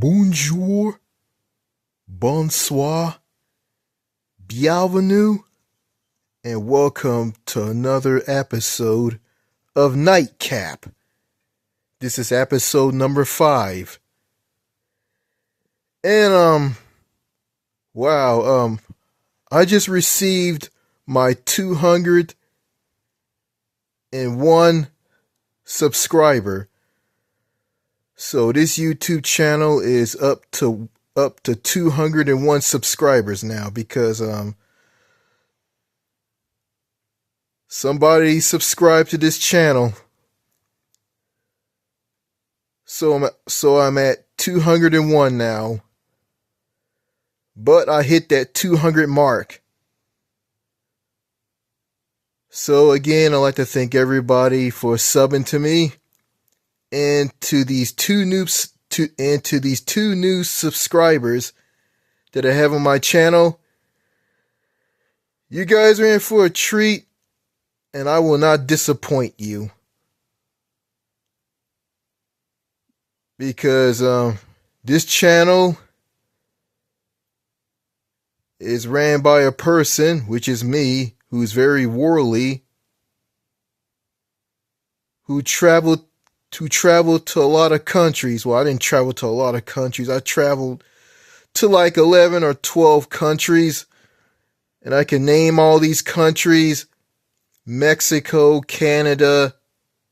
Bonjour, bonsoir, bienvenue, and welcome to another episode of Nightcap. This is episode number 5. And, I just received my 201 subscriber. So this YouTube channel is up to 201 subscribers now because somebody subscribed to this channel. So I'm at 201 now. But I hit that 200 mark. So again, I'd like to thank everybody for subbing to me. And to these two new subscribers that I have on my channel, you guys are in for a treat, and I will not disappoint you. Because this channel is ran by a person, which is me, who's very worldly, who traveled to a lot of countries. Well, I didn't travel to a lot of countries. I traveled to like 11 or 12 countries. And I can name all these countries: Mexico, Canada,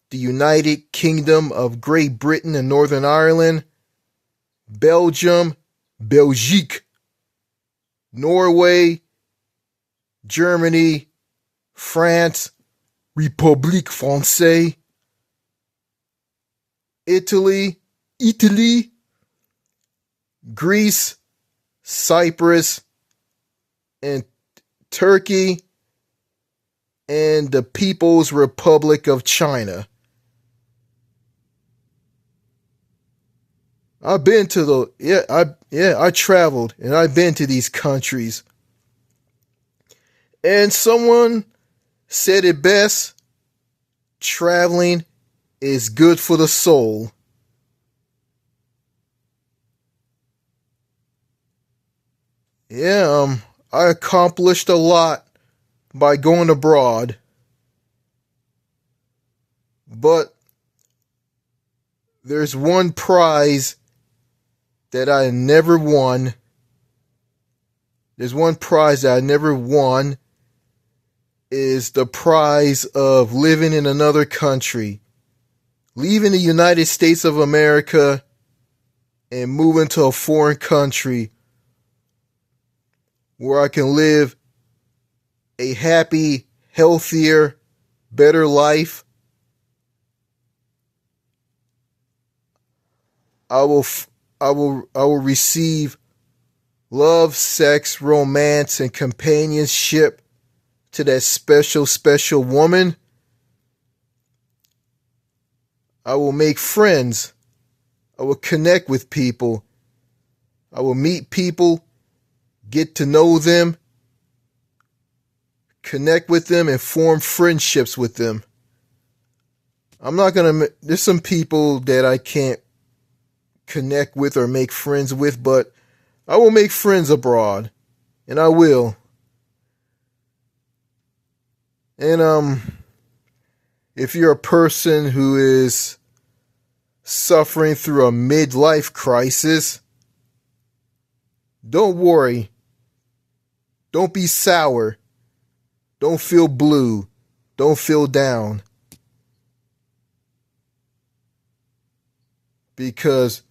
the United Kingdom of Great Britain and Northern Ireland, Belgium, Belgique, Norway, Germany, France, République Française, Italy, Greece, Cyprus, and Turkey, and the People's Republic of China. I traveled and I've been to these countries. And someone said it best: traveling is good for the soul. I accomplished a lot by going abroad. But there's one prize that I never won. Is the prize of living in another country. Leaving the United States of America and moving to a foreign country where I can live a happy, healthier, better life. I will receive love, sex, romance, and companionship to that special, special woman. I will make friends. I will connect with people. I will meet people, get to know them, connect with them, and form friendships with them. There's some people that I can't connect with or make friends with, but I will make friends abroad. And I will. And if you're a person who is suffering through a midlife crisis, don't worry. Don't be sour. Don't feel blue. Don't feel down. Because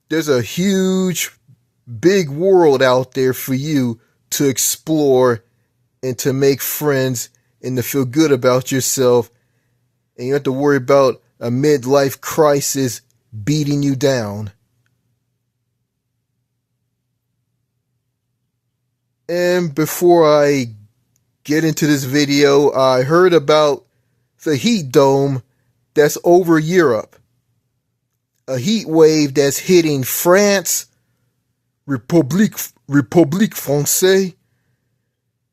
there's a huge, big world out there for you to explore and to make friends and to feel good about yourself. And you don't have to worry about a midlife crisis beating you down. And before I get into this video, I heard about the heat dome that's over Europe. A heat wave that's hitting France, République Française,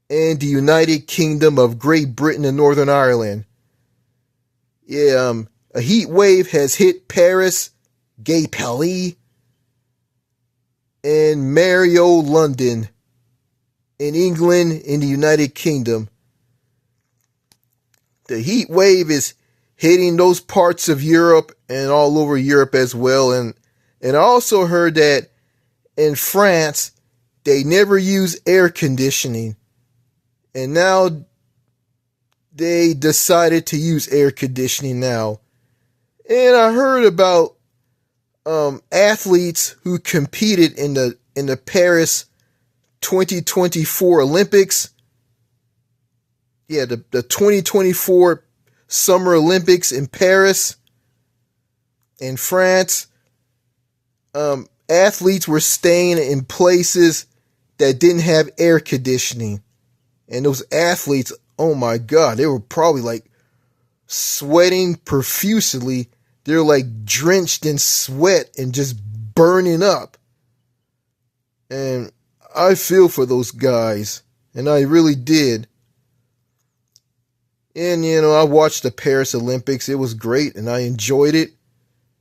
and the United Kingdom of Great Britain and Northern Ireland. A heat wave has hit Paris, Gay Palais, in Mario, London, in England, in the United Kingdom. The heat wave is hitting those parts of Europe and all over Europe as well. And I also heard that in France, they never use air conditioning. And now they decided to use air conditioning now. And I heard about athletes who competed in the Paris 2024 Olympics. Yeah, the 2024 Summer Olympics in Paris, in France. Athletes were staying in places that didn't have air conditioning. And those athletes, oh my God, they were probably like sweating profusely. They're like drenched in sweat and just burning up. And I feel for those guys. And I really did. And, I watched the Paris Olympics. It was great and I enjoyed it.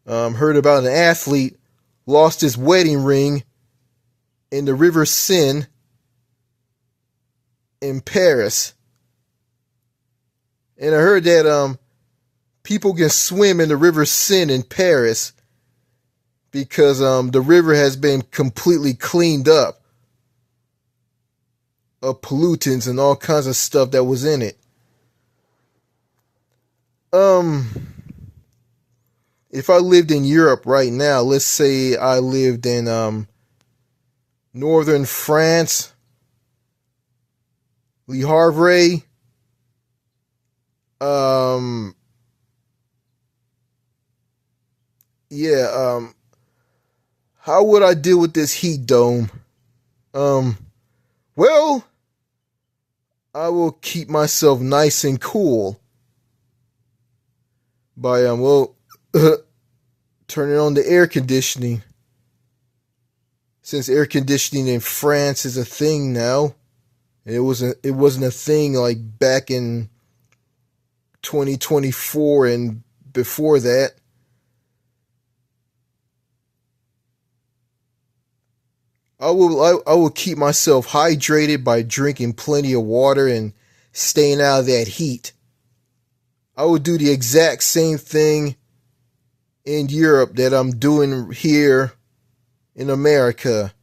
Heard about an athlete lost his wedding ring in the River Seine in Paris. And I heard that people can swim in the River Seine in Paris because the river has been completely cleaned up of pollutants and all kinds of stuff that was in it. If I lived in Europe right now, let's say I lived in northern France, Le Havre, how would I deal with this heat dome? Well, I will keep myself nice and cool by turning on the air conditioning. Since air conditioning in France is a thing now, it wasn't a thing like back in 2024 and before that. I will keep myself hydrated by drinking plenty of water and staying out of that heat. I will do the exact same thing in Europe that I'm doing here in America,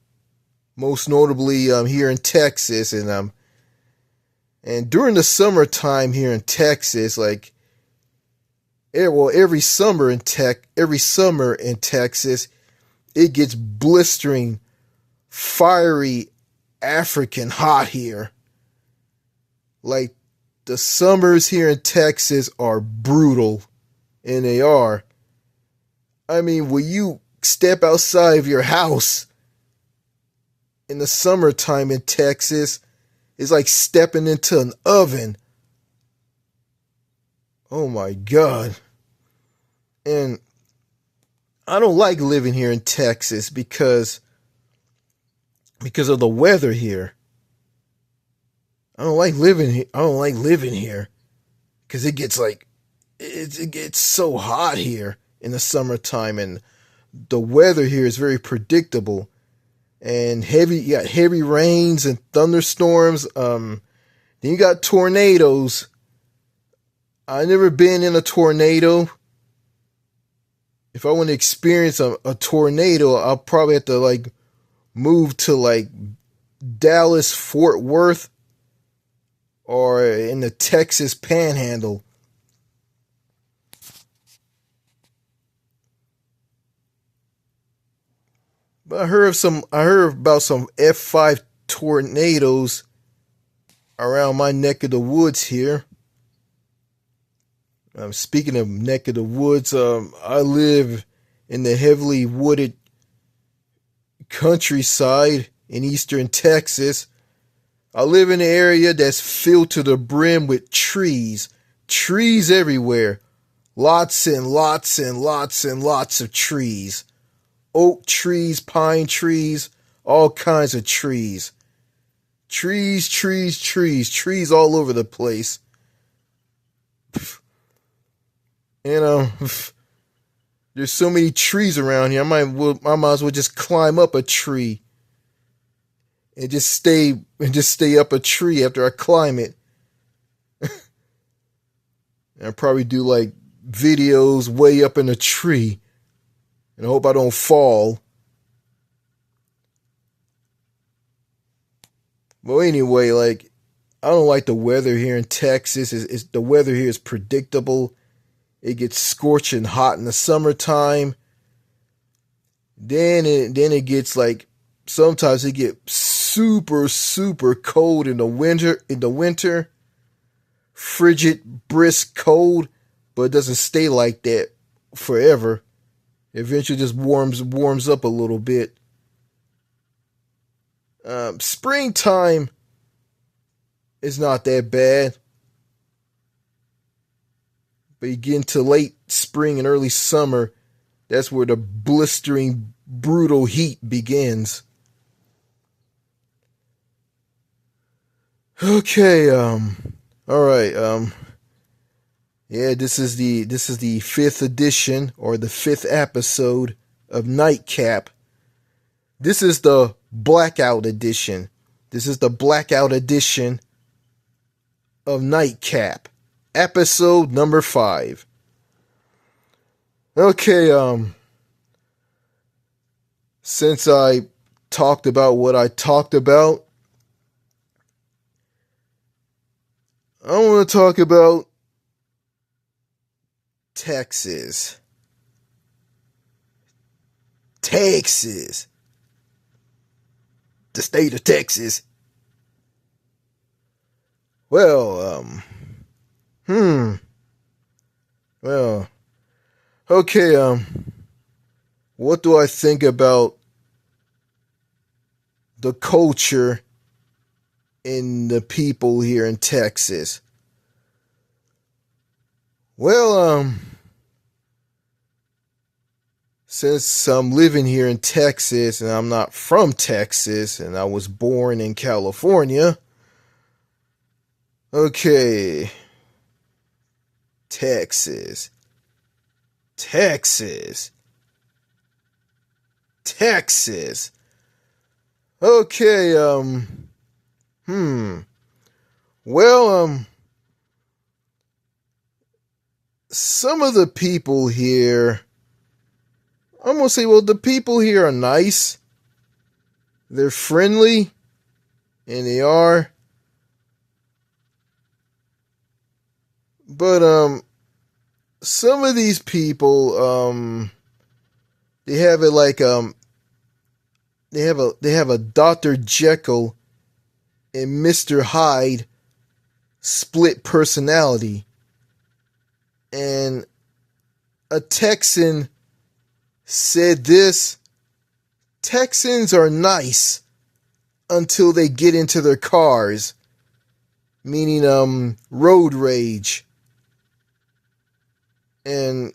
most notably here in Texas, and during the summertime here in Texas, like every summer in Texas, it gets blistering, fiery African hot here. Like the summers here in Texas are brutal, and they are. I mean, when you step outside of your house in the summertime in Texas, it's like stepping into an oven. Oh my God. And I don't like living here in Texas because of the weather here. I don't like living here because it gets so hot here in the summertime, and the weather here is very predictable and heavy. You got heavy rains and thunderstorms. Then you got tornadoes. I've never been in a tornado. If I want to experience a tornado, I'll probably have to move to Dallas, Fort Worth, or in the Texas Panhandle. But I heard about some F5 tornadoes around my neck of the woods here. Speaking of neck of the woods, I live in the heavily wooded countryside in eastern Texas. I live in an area that's filled to the brim with trees. Trees everywhere. Lots and lots and lots and lots of trees. Oak trees, pine trees, all kinds of trees. Trees all over the place. There's so many trees around here. I might as well just climb up a tree and just stay up a tree after I climb it. And I probably do like videos way up in a tree. And I hope I don't fall. Well, anyway, like, I don't like the weather here in Texas. The weather here is predictable. It gets scorching hot in the summertime. Then it gets like, sometimes it gets super, super cold in the winter. Frigid, brisk cold, but it doesn't stay like that forever. Eventually just warms up a little bit. Springtime is not that bad. But you get into late spring and early summer, that's where the blistering, brutal heat begins. Okay, all right, yeah, this is the fifth edition or the fifth episode of Nightcap. This is the Blackout edition. This is the Blackout edition of Nightcap, episode number 5. Okay, since I talked about what I talked about, I want to talk about Texas. Texas. The state of Texas. Well, well, okay, what do I think about the culture in the people here in Texas? Well, since I'm living here in Texas and I'm not from Texas and I was born in California, okay, Texas. Okay, well, some of the people here, I'm gonna say, well, the people here are nice. They're friendly, and they are. But, some of these people, they have it like, they have a Dr. Jekyll and Mr. Hyde split personality. And a Texan said this: Texans are nice until they get into their cars. Meaning, road rage. And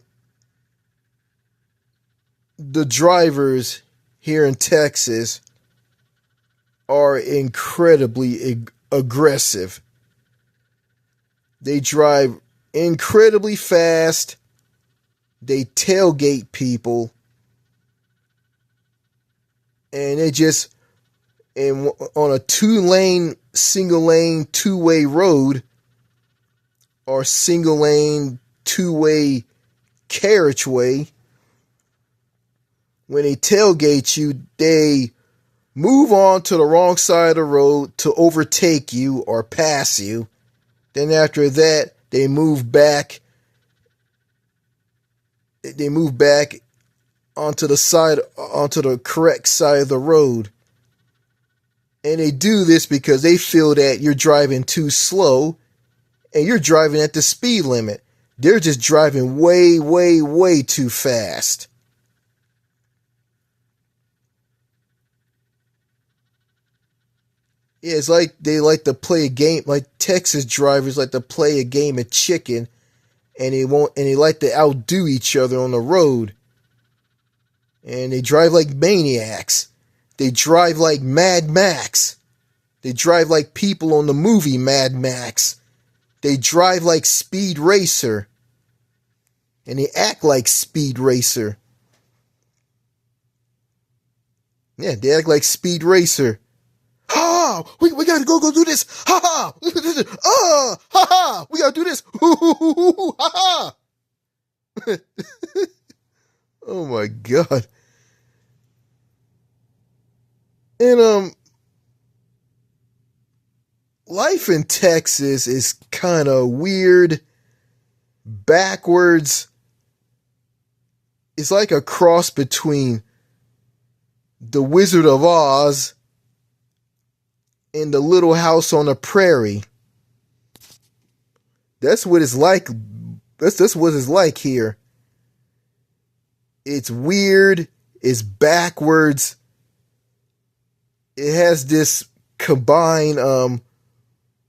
the drivers here in Texas are incredibly aggressive. They drive incredibly fast. They tailgate people. And on a single lane, two-way road, or single lane, two-way carriageway, when they tailgate you, they move on to the wrong side of the road to overtake you or pass you. Then after that, they move back. They move back onto the correct side of the road. And they do this because they feel that you're driving too slow and you're driving at the speed limit. They're just driving way, way, way too fast. Yeah, it's like they like to play a game, like Texas drivers like to play a game of chicken, and they like to outdo each other on the road. And they drive like maniacs. They drive like Mad Max. They drive like people on the movie Mad Max. They drive like Speed Racer. And they act like Speed Racer. Yeah, they act like Speed Racer. ha, we gotta go do this. Ha ha, ha ha, we gotta do this. Ha ha. Oh my God. And life in Texas is kind of weird, backwards. It's like a cross between The Wizard of Oz and The Little House on the Prairie. That's what it's like. That's what it's like here. It's weird. It's backwards. It has this combined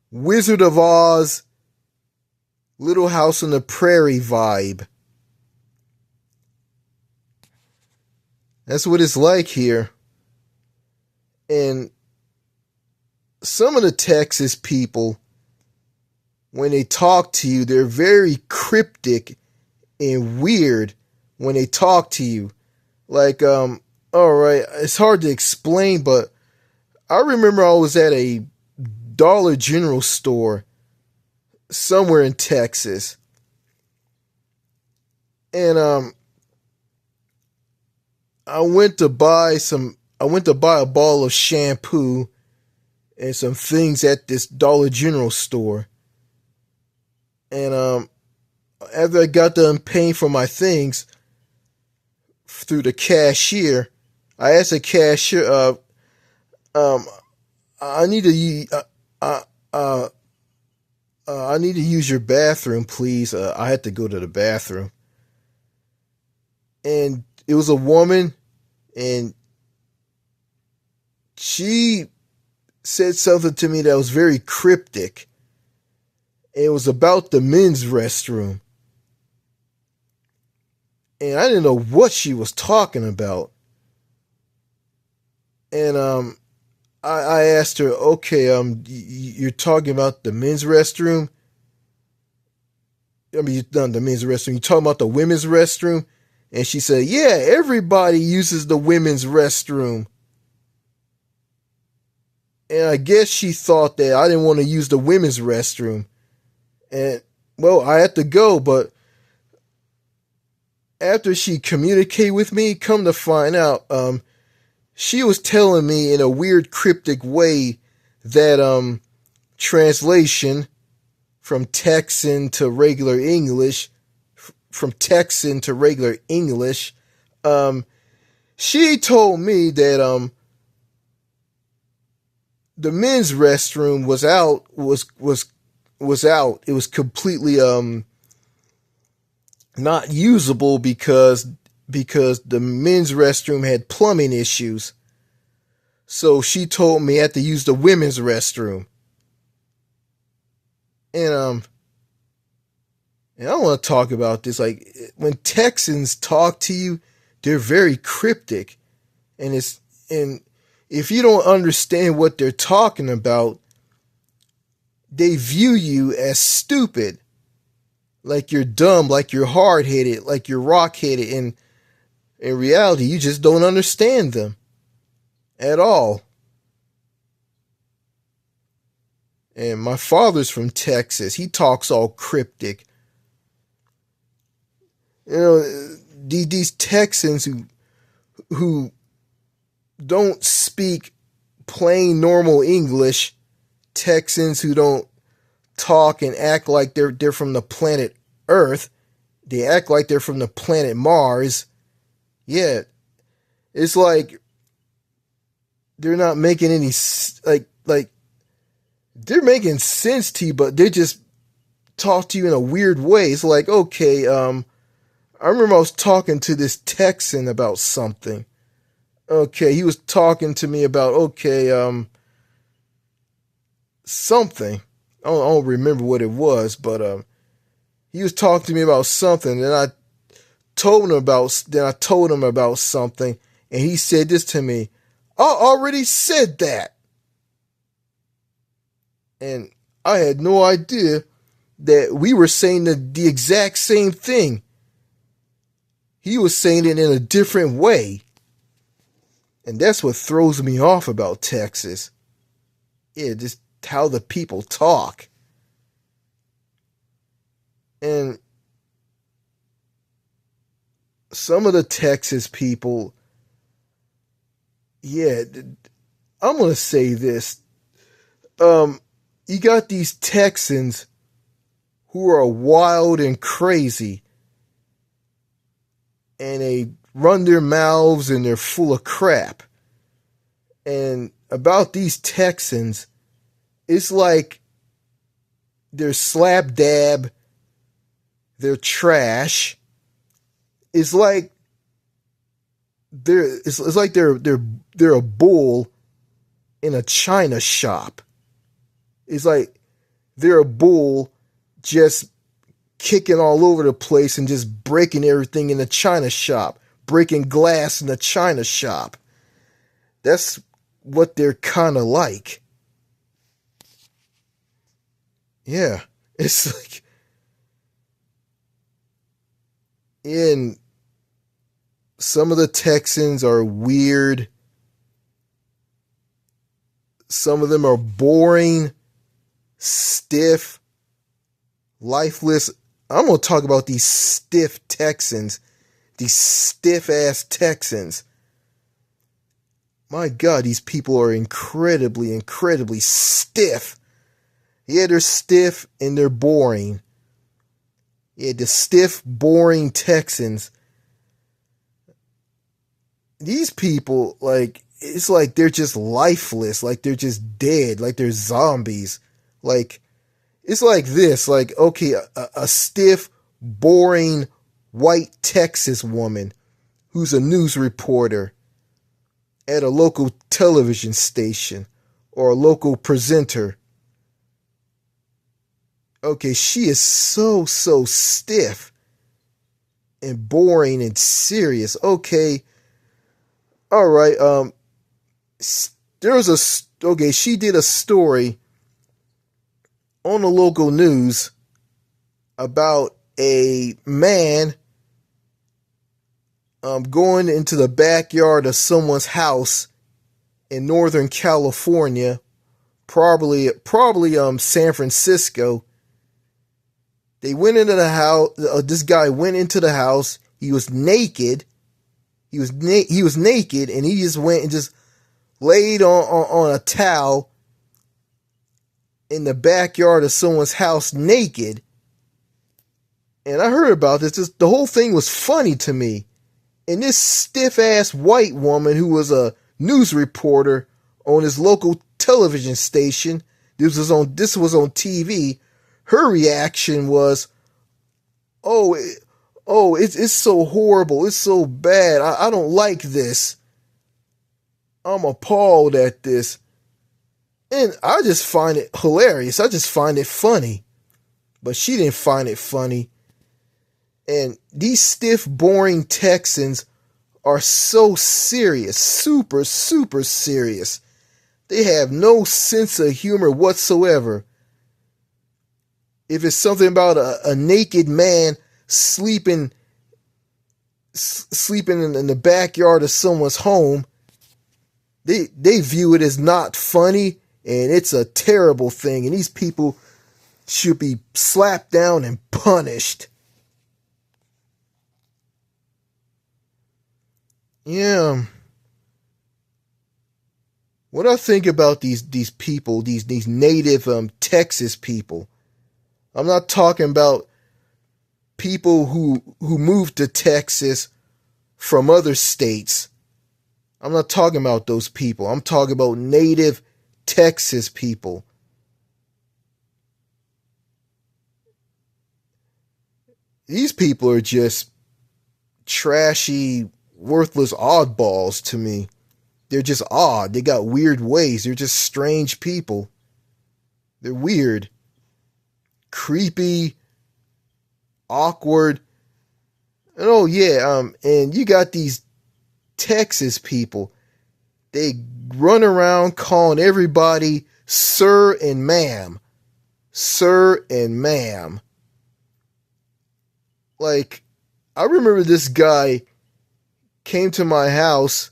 Wizard of Oz, Little House on the Prairie vibe. That's what it's like here. And some of the Texas people, when they talk to you, they're very cryptic and weird when they talk to you. Like, all right, it's hard to explain, but I remember I was at a Dollar General store somewhere in Texas. And I went to buy a bottle of shampoo and some things at this Dollar General store. And after I got done paying for my things through the cashier, I asked the cashier, I need to use your bathroom, please. I had to go to the bathroom. And it was a woman, and she said something to me that was very cryptic. It was about the men's restroom. And I didn't know what she was talking about. And I asked her, okay, you're talking about the men's restroom? I mean, not the men's restroom. You're talking about the women's restroom? And she said, yeah, everybody uses the women's restroom. And I guess she thought that I didn't want to use the women's restroom. And, well, I had to go, but after she communicated with me, come to find out, she was telling me in a weird cryptic way that translation from Texan to regular English, she told me that the men's restroom was out. It was completely not usable because the men's restroom had plumbing issues. So she told me I had to use the women's restroom. And I want to talk about this. Like, when Texans talk to you, they're very cryptic. And if you don't understand what they're talking about, they view you as stupid. Like you're dumb, like you're hard-headed, like you're rock-headed. And in reality, you just don't understand them at all. And my father's from Texas. He talks all cryptic. You know, these Texans who don't speak plain normal English, Texans who don't talk and act like they're from the planet Earth, they act like they're from the planet Mars. Yeah, it's like they're not making any like they're making sense to you, but they just talk to you in a weird way. It's like, okay, I remember I was talking to this Texan about something. Okay, he was talking to me about, something. I don't remember what it was, but he was talking to me about something, and I told him about something, and he said this to me, I already said that. And I had no idea that we were saying the exact same thing. He was saying it in a different way. And that's what throws me off about Texas. Yeah, just how the people talk. And some of the Texas people, yeah, I'm gonna say this. Um, you got these Texans who are wild and crazy, and they run their mouths and they're full of crap. And about these Texans, it's like they're slap dab, they're trash. It's like it's like they're a bull in a china shop. It's like they're a bull just kicking all over the place and just breaking everything in the china shop, breaking glass in the china shop. That's what they're kind of like. Yeah, it's like, and some of the Texans are weird. Some of them are boring, stiff, lifeless. I'm going to talk about these stiff Texans, these stiff ass Texans. My God, these people are incredibly, incredibly stiff. Yeah, they're stiff and they're boring. Yeah, the stiff, boring Texans. These people, like, it's like they're just lifeless, like they're just dead, like they're zombies. Like, it's like this, like, okay, a stiff, boring, white Texas woman who's a news reporter at a local television station or a local presenter. Okay, she is so stiff and boring and serious. Okay, all right. She did a story on the local news about a man going into the backyard of someone's house in Northern California, probably San Francisco. They went into the house. This guy went into the house. He was naked. He was naked, and he just went and just laid on a towel in the backyard of someone's house naked. And I heard about this. The whole thing was funny to me. And this stiff ass white woman who was a news reporter on his local television station, this was on TV. Her reaction was, it's so horrible. It's so bad. I don't like this. I'm appalled at this. And I just find it hilarious. I just find it funny. But she didn't find it funny. And these stiff, boring Texans are so serious. Super serious. They have no sense of humor whatsoever. If it's something about a naked man sleeping in the backyard of someone's home, they view it as not funny, and it's a terrible thing. And these people should be slapped down and punished. Yeah. What I think about these people, these native Texas people. I'm not talking about people who moved to Texas from other states. I'm not talking about those people. I'm talking about native Texas people. These people are just trashy, worthless oddballs to me. They're just odd. They got weird ways. They're just strange people. They're weird. Creepy, awkward. And and you got these Texas people. They run around calling everybody sir and ma'am. Sir and ma'am. Like, I remember this guy came to my house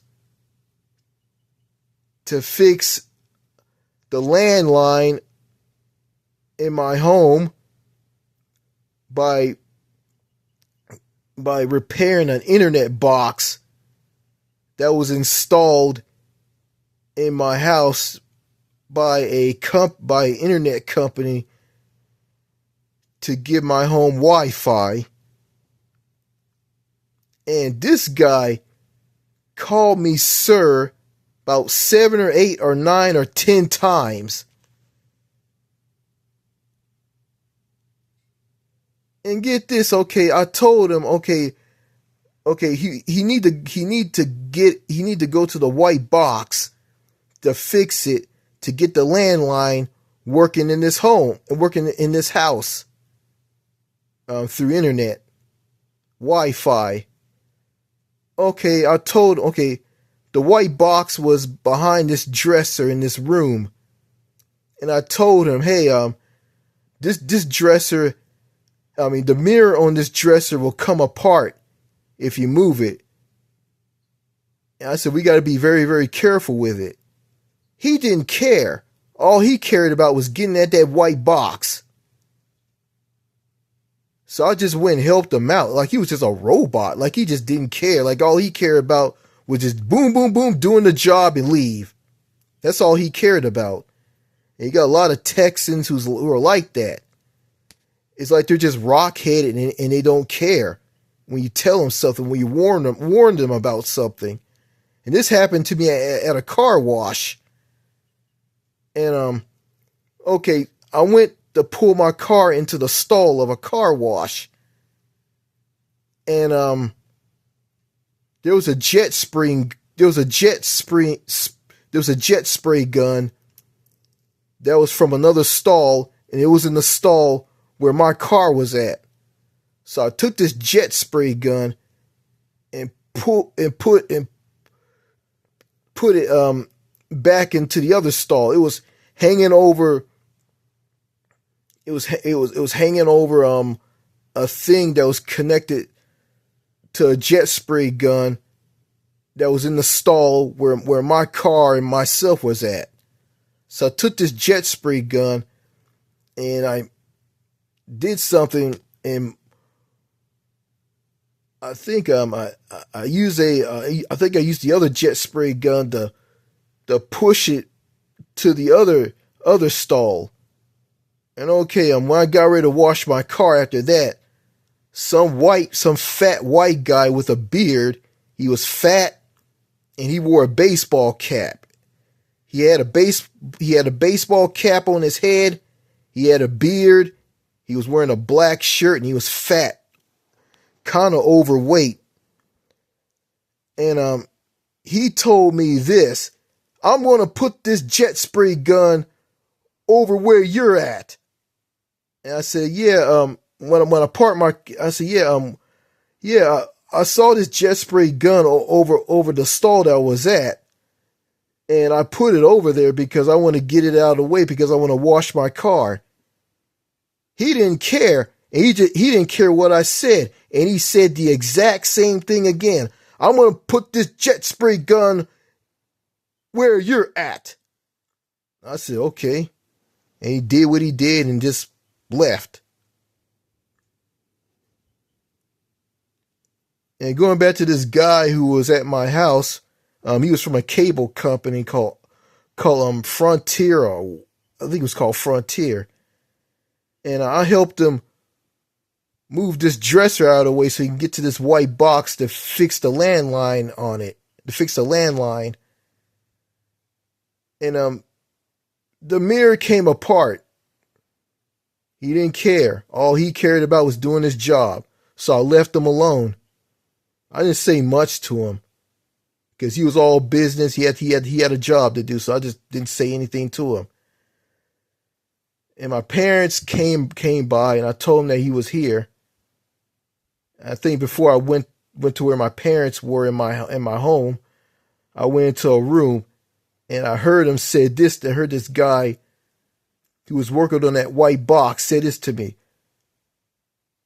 to fix the landline in my home by repairing an internet box that was installed in my house by by an internet company to give my home Wi-Fi. And this guy called me sir about 7 or 8 or 9 or 10 times. And get this, okay, I told him, okay, he need to go to the white box to fix it, to get the landline working in this home and working in this house through internet Wi-Fi. Okay, I told, okay, the white box was behind this dresser in this room, and I told him, hey, this dresser, the mirror on this dresser will come apart if you move it. And I said, we got to be very, very careful with it. He didn't care. All he cared about was getting at that white box. So I just went and helped him out. Like he was just a robot. Like he just didn't care. Like all he cared about was just boom, boom, boom, doing the job and leave. That's all he cared about. And you got a lot of Texans who are like that. It's like they're just rock-headed and they don't care when you tell them something, when you warn them about something. And this happened to me at a car wash. And, okay, I went to pull my car into the stall of a car wash. And, there was a jet spray gun that was from another stall, and it was in the stall where my car was at. So I took this jet spray gun and put it back into the other stall. It was hanging over. It was hanging over a thing that was connected to a jet spray gun that was in the stall where my car and myself was at. So I took this jet spray gun and I did something, and I think I used the other jet spray gun to push it to the other stall. And okay, when I got ready to wash my car after that, some fat white guy with a beard, he was fat and he wore a baseball cap. He had a baseball cap on his head. He had a beard. He was wearing a black shirt and he was fat, kind of overweight. And he told me this: I'm going to put this jet spray gun over where you're at. And I said, yeah, when I parked I said, yeah, I saw this jet spray gun over the stall that I was at. And I put it over there because I want to get it out of the way because I want to wash my car. He didn't care. And he didn't care what I said. And he said the exact same thing again. I'm going to put this jet spray gun where you're at. I said, okay. And he did what he did and just left. And going back to this guy who was at my house, he was from a cable company called Frontier, or I think it was called Frontier. And I helped him move this dresser out of the way so he can get to this white box to fix the landline on it, to fix the landline. And the mirror came apart. He didn't care. All he cared about was doing his job. So I left him alone. I didn't say much to him because he was all business. He had a job to do, so I just didn't say anything to him. And my parents came by, and I told them that he was here. I think before I went to where my parents were in my home, I went into a room, and I heard him say this. I heard this guy who was working on that white box say this to me: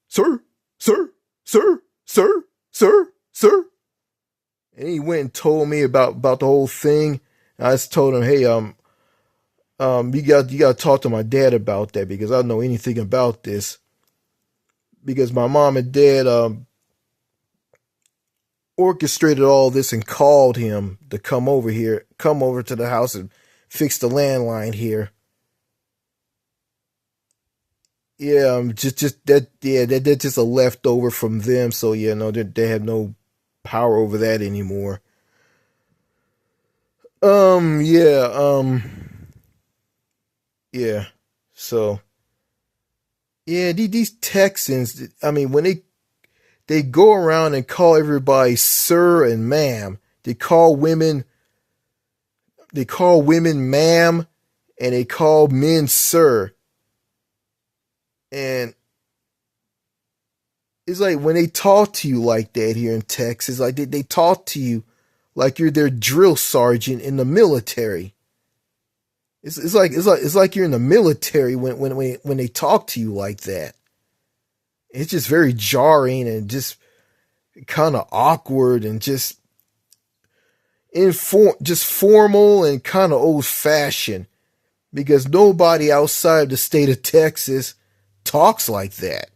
"Sir, sir, sir, sir, sir, sir." And he went and told me about the whole thing. And I just told him, hey, You got to talk to my dad about that because I don't know anything about this. Because my mom and dad orchestrated all this and called him to come over to the house and fix the landline here. Yeah, just that. Yeah, that's just a leftover from them. So yeah, no, they have no power over that anymore. Yeah, yeah. So yeah, these Texans. I mean, when they go around and call everybody sir and ma'am. They call women ma'am, and they call men sir. And it's like when they talk to you like that here in Texas, like they talk to you like you're their drill sergeant in the military. It's like you're in the military when they talk to you like that. It's just very jarring and just kind of awkward and just formal and kind of old fashioned because nobody outside the state of Texas talks like that.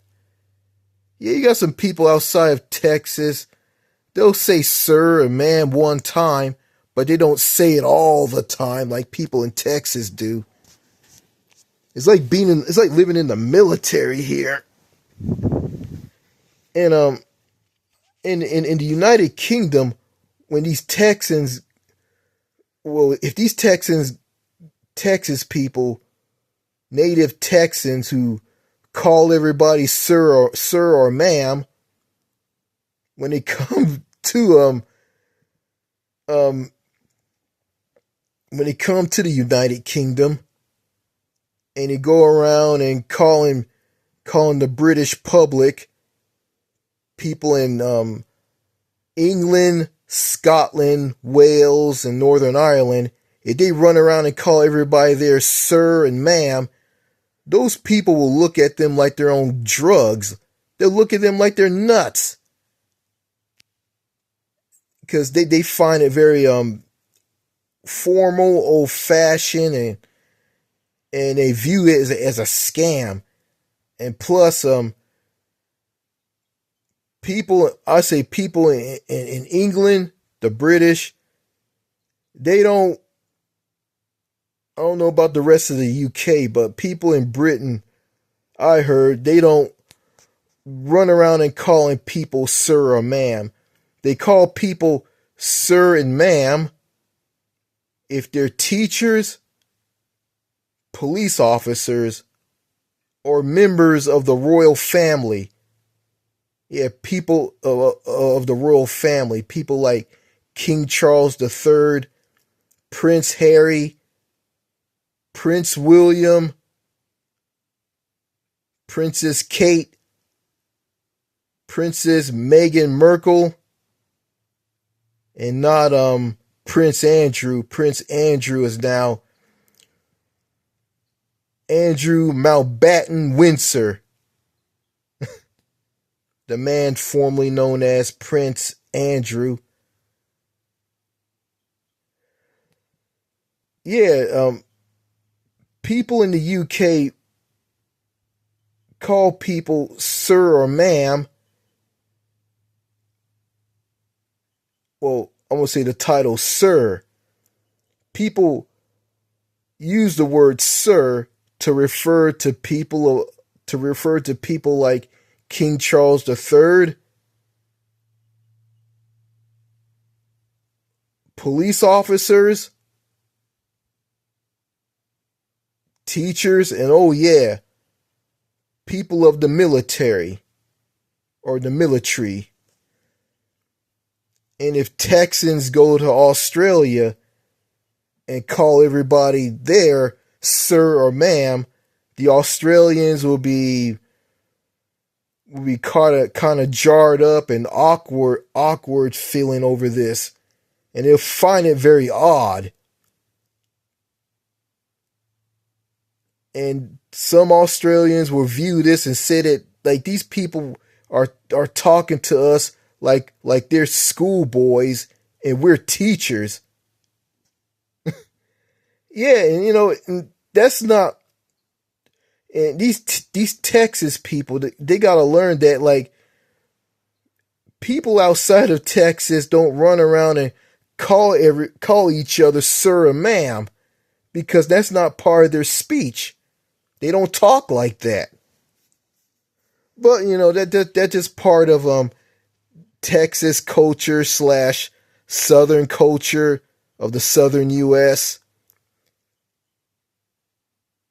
Yeah, you got some people outside of Texas. They'll say sir and ma'am one time, but they don't say it all the time like people in Texas do. It's like living in the military here. And in the United Kingdom, when these Texans, well, if these Texas people, native Texans who call everybody sir or ma'am, when they come to um when they come to the United Kingdom and they go around and calling the British public, people in England, Scotland, Wales, and Northern Ireland, if they run around and call everybody there sir and ma'am, those people will look at them like they're on drugs. They'll look at them like they're nuts. Because they find it very formal, old fashioned, and they view it as a scam. And plus, people in England, the British, they don't. I don't know about the rest of the UK, but people in Britain, I heard, they don't run around and calling people sir or ma'am. They call people sir and ma'am if they're teachers, police officers, or members of the royal family. Yeah, people of the royal family. People like King Charles III, Prince Harry, Prince William, Princess Kate, Princess Meghan Markle, and not Prince Andrew. Prince Andrew is now Andrew Mountbatten Windsor, the man formerly known as Prince Andrew. Yeah, people in the UK call people sir or ma'am. Well, I'm going to say the title sir. People use the word sir to refer to people like King Charles III, police officers, teachers, and oh yeah, people of the military or the military. And if Texans go to Australia and call everybody there sir or ma'am, the Australians will be kind of jarred up and awkward feeling over this, and they'll find it very odd. And some Australians will view this and say that like these people are talking to us like they're schoolboys and we're teachers. Yeah, and and that's not. And these Texas people, they gotta learn that like people outside of Texas don't run around and call each other sir or ma'am because that's not part of their speech. They don't talk like that. But that's just part of Texas culture slash Southern culture of the Southern U.S.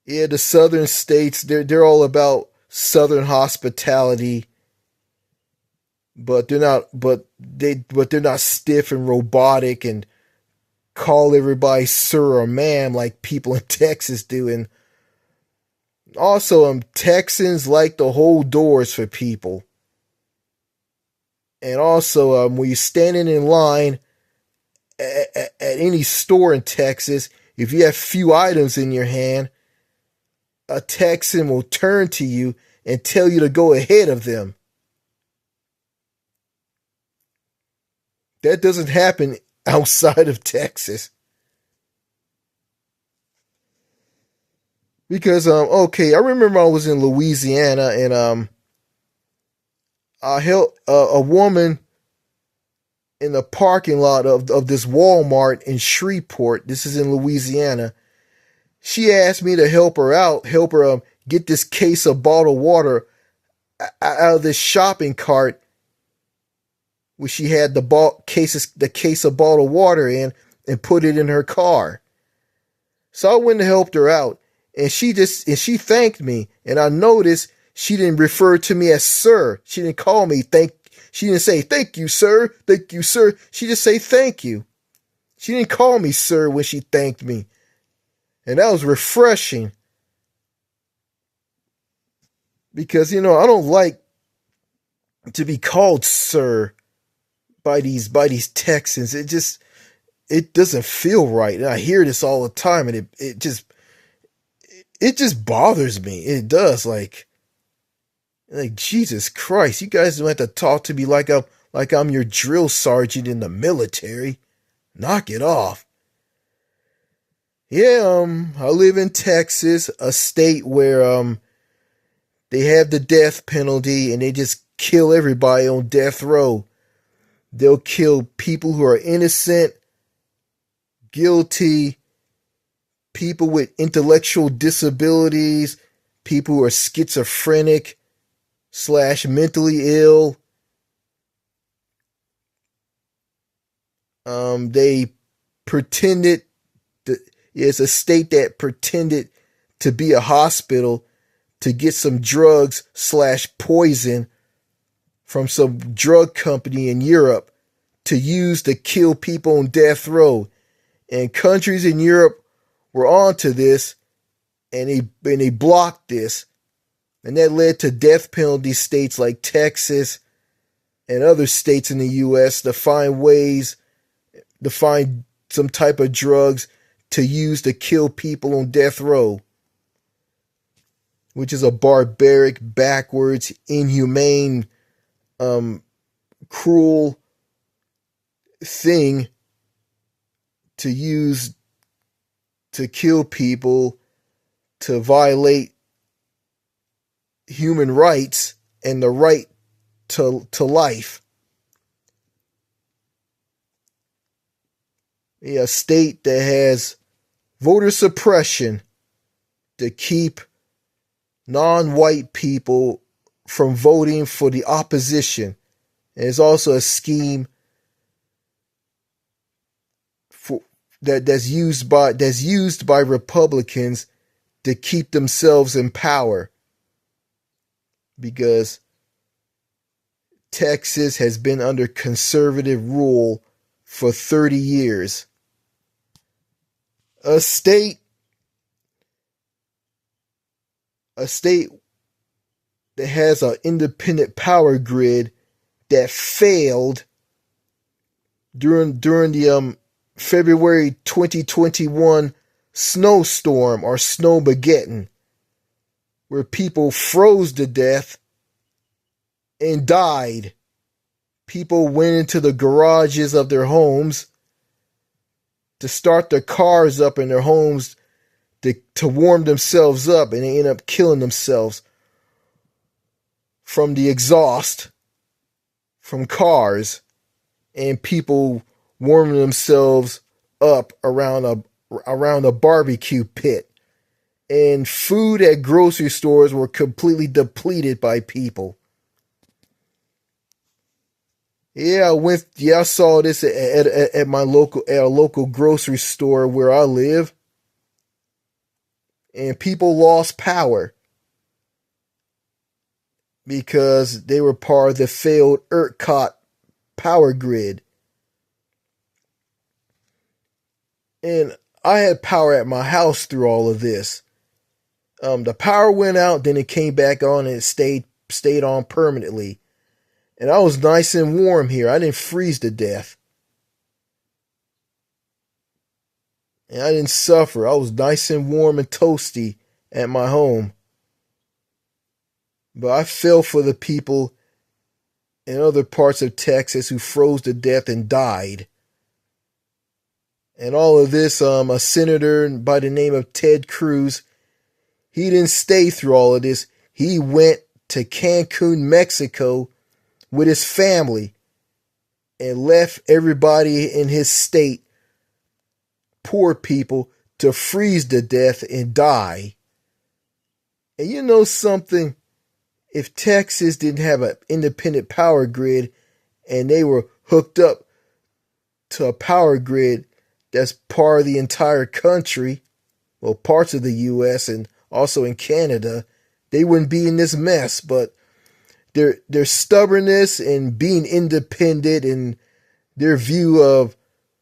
Yeah, the Southern states they're all about Southern hospitality, but they're not stiff and robotic and call everybody sir or ma'am like people in Texas do. And also, Texans like to hold doors for people. And also, when you're standing in line at any store in Texas, if you have few items in your hand, a Texan will turn to you and tell you to go ahead of them. That doesn't happen outside of Texas. Because okay, I remember I was in Louisiana and I helped a woman in the parking lot of this Walmart in Shreveport. This is in Louisiana. She asked me to help her out, help her get this case of bottled water out of this shopping cart where she had the case of bottled water in and put it in her car. So I went and helped her out, and she thanked me, and I noticed she didn't refer to me as sir. She didn't call me She didn't say thank you, sir. Thank you, sir. She just say thank you. She didn't call me sir when she thanked me, and that was refreshing because I don't like to be called sir by these Texans. It doesn't feel right. And I hear this all the time, and it just bothers me. It does. Like Jesus Christ, you guys don't have to talk to me like I'm your drill sergeant in the military. Knock it off. Yeah, I live in Texas, a state where they have the death penalty and they just kill everybody on death row. They'll kill people who are innocent, guilty, people with intellectual disabilities, people who are schizophrenic / mentally ill. They pretended it's a state that pretended to be a hospital to get some drugs / poison from some drug company in Europe to use to kill people on death row. And countries in Europe were onto this, and they blocked this. And that led to death penalty states like Texas and other states in the U.S. to find ways to find some type of drugs to use to kill people on death row, which is a barbaric, backwards, inhumane, cruel thing to use to kill people, to violate human rights and the right to life. A state that has voter suppression to keep non-white people from voting for the opposition. And it's also a scheme that's used by Republicans to keep themselves in power, because Texas has been under conservative rule for 30 years. A state that has an independent power grid that failed during the February 2021 snowstorm or snowmageddon, where people froze to death and died. People went into the garages of their homes to start their cars up in their homes to warm themselves up, and they end up killing themselves from the exhaust from cars and people warming themselves up around a barbecue pit. And food at grocery stores were completely depleted by people. I saw this at my local grocery store where I live. And people lost power because they were part of the failed ERCOT power grid. And I had power at my house through all of this. The power went out, then it came back on, and it stayed on permanently. And I was nice and warm here. I didn't freeze to death. And I didn't suffer. I was nice and warm and toasty at my home. But I fell for the people in other parts of Texas who froze to death and died. And all of this, a senator by the name of Ted Cruz, he didn't stay through all of this. He went to Cancun, Mexico with his family and left everybody in his state, poor people, to freeze to death and die. And you know something? If Texas didn't have an independent power grid and they were hooked up to a power grid that's part of the entire country, well, parts of the U.S. and also in Canada, they wouldn't be in this mess. But their stubbornness and being independent and their view of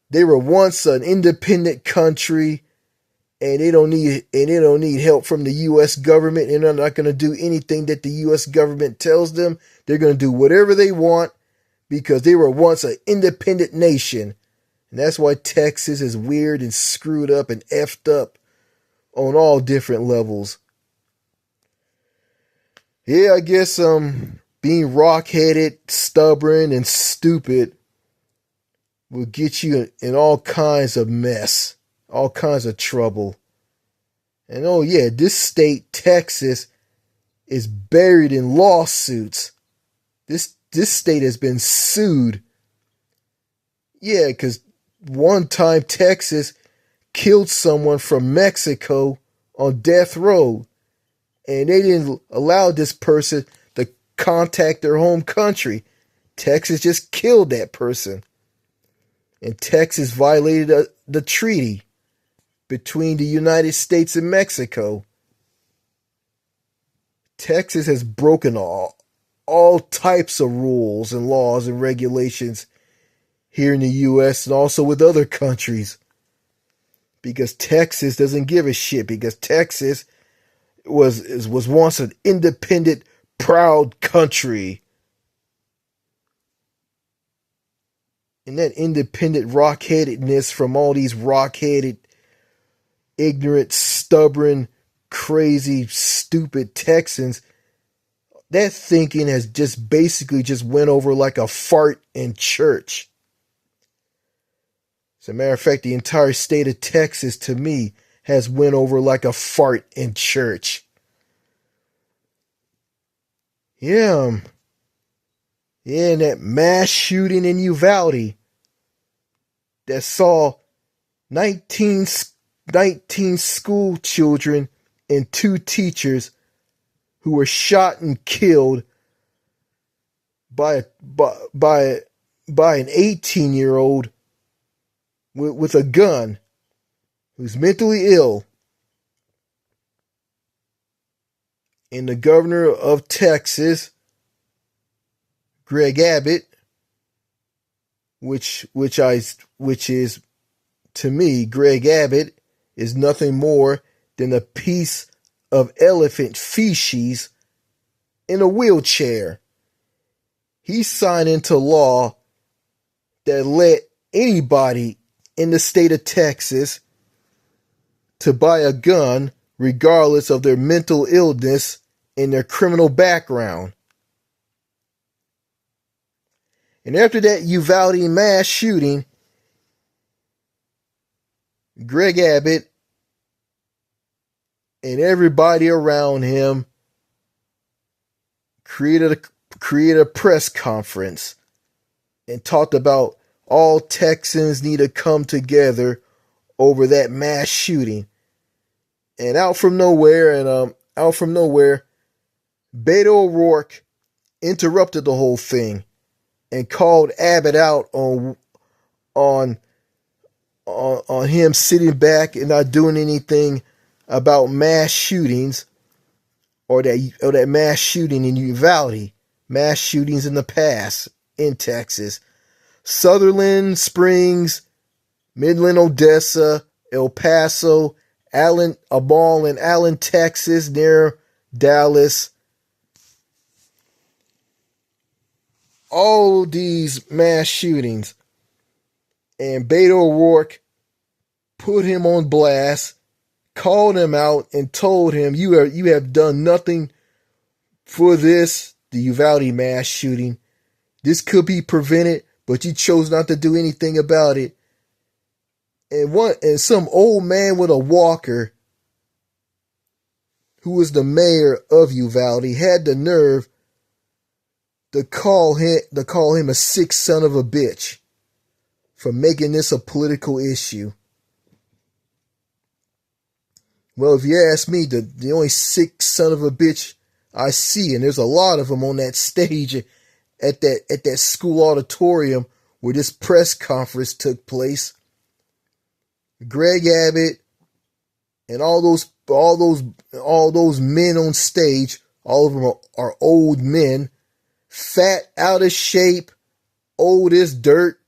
they were once an independent country and they don't need help from the U.S. government, and they're not going to do anything that the U.S. government tells them. They're going to do whatever they want because they were once an independent nation. And that's why Texas is weird and screwed up and effed up on all different levels. Yeah, I guess being rock-headed, stubborn, and stupid will get you in all kinds of mess, all kinds of trouble. And oh yeah, this state, Texas, is buried in lawsuits. This state has been sued. Yeah, because one time Texas killed someone from Mexico on death row, and they didn't allow this person to contact their home country. Texas just killed that person. And Texas violated the treaty between the United States and Mexico. Texas has broken all types of rules and laws and regulations here in the U.S. and also with other countries. Because Texas doesn't give a shit. Because Texas was once an independent, proud country. And that independent rock-headedness from all these rock-headed, ignorant, stubborn, crazy, stupid Texans, that thinking has just basically just went over like a fart in church. As a matter of fact, the entire state of Texas, to me, has went over like a fart in church. Yeah, and that mass shooting in Uvalde that saw 19 school children and 2 teachers who were shot and killed by an 18-year-old with a gun who's mentally ill. And the governor of Texas, Greg Abbott, which is, to me, Greg Abbott is nothing more than a piece of elephant feces in a wheelchair. He signed into law that let anybody in the state of Texas to buy a gun regardless of their mental illness and their criminal background. And after that Uvalde mass shooting, Greg Abbott and everybody around him created a press conference and talked about all Texans need to come together over that mass shooting. And out from nowhere, Beto O'Rourke interrupted the whole thing and called Abbott out on him sitting back and not doing anything about mass shootings or that mass shooting in Uvalde, mass shootings in the past in Texas, Sutherland Springs, Midland, Odessa, El Paso, a mall in Allen, Texas, near Dallas. All these mass shootings. And Beto O'Rourke put him on blast, called him out, and told him, you have done nothing for this, the Uvalde mass shooting. This could be prevented, but you chose not to do anything about it. And some old man with a walker, who was the mayor of Uvalde, had the nerve to call him a sick son of a bitch for making this a political issue. Well, if you ask me, the only sick son of a bitch I see, and there's a lot of them on that stage at that school auditorium where this press conference took place, Greg Abbott and all those men on stage, all of them are old men, fat, out of shape, old as dirt,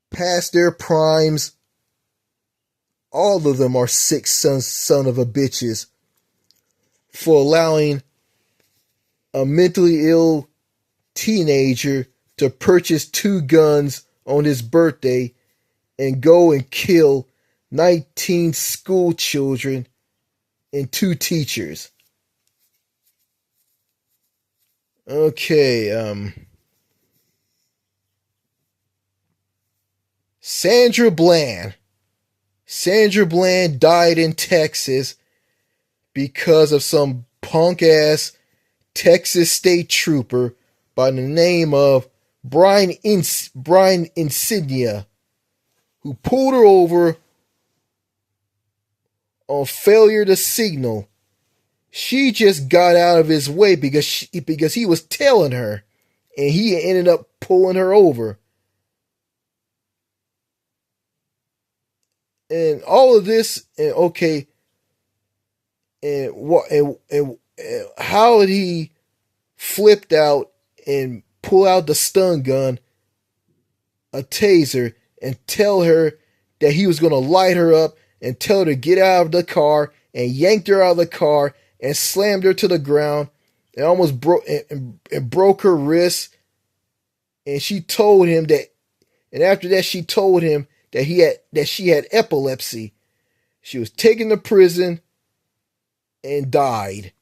past their primes. All of them are sick son of a bitches for allowing a mentally ill teenager to purchase 2 guns on his birthday and go and kill 19 school children and 2 teachers. Okay, Sandra Bland died in Texas because of some punk-ass Texas state trooper by the name of Brian Insignia, who pulled her over on failure to signal. She just got out of his way because he was tailing her, and he ended up pulling her over. And all of this, and okay, and how did he flipped out and pull out the stun gun, a taser, and tell her that he was going to light her up and tell her to get out of the car, and yanked her out of the car and slammed her to the ground and almost broke her wrist. And she told him that, and after that she told him that she had epilepsy. She was taken to prison and died.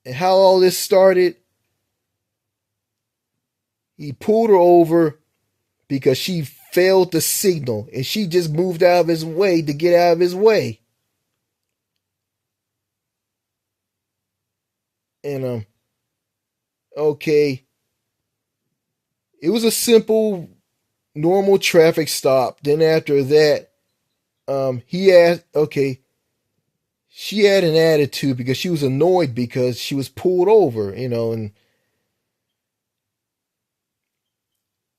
And how all this started, he pulled her over because she failed to signal, and she just moved out of his way to get out of his way. And okay, it was a simple, normal traffic stop. Then after that, she had an attitude because she was annoyed because she was pulled over, and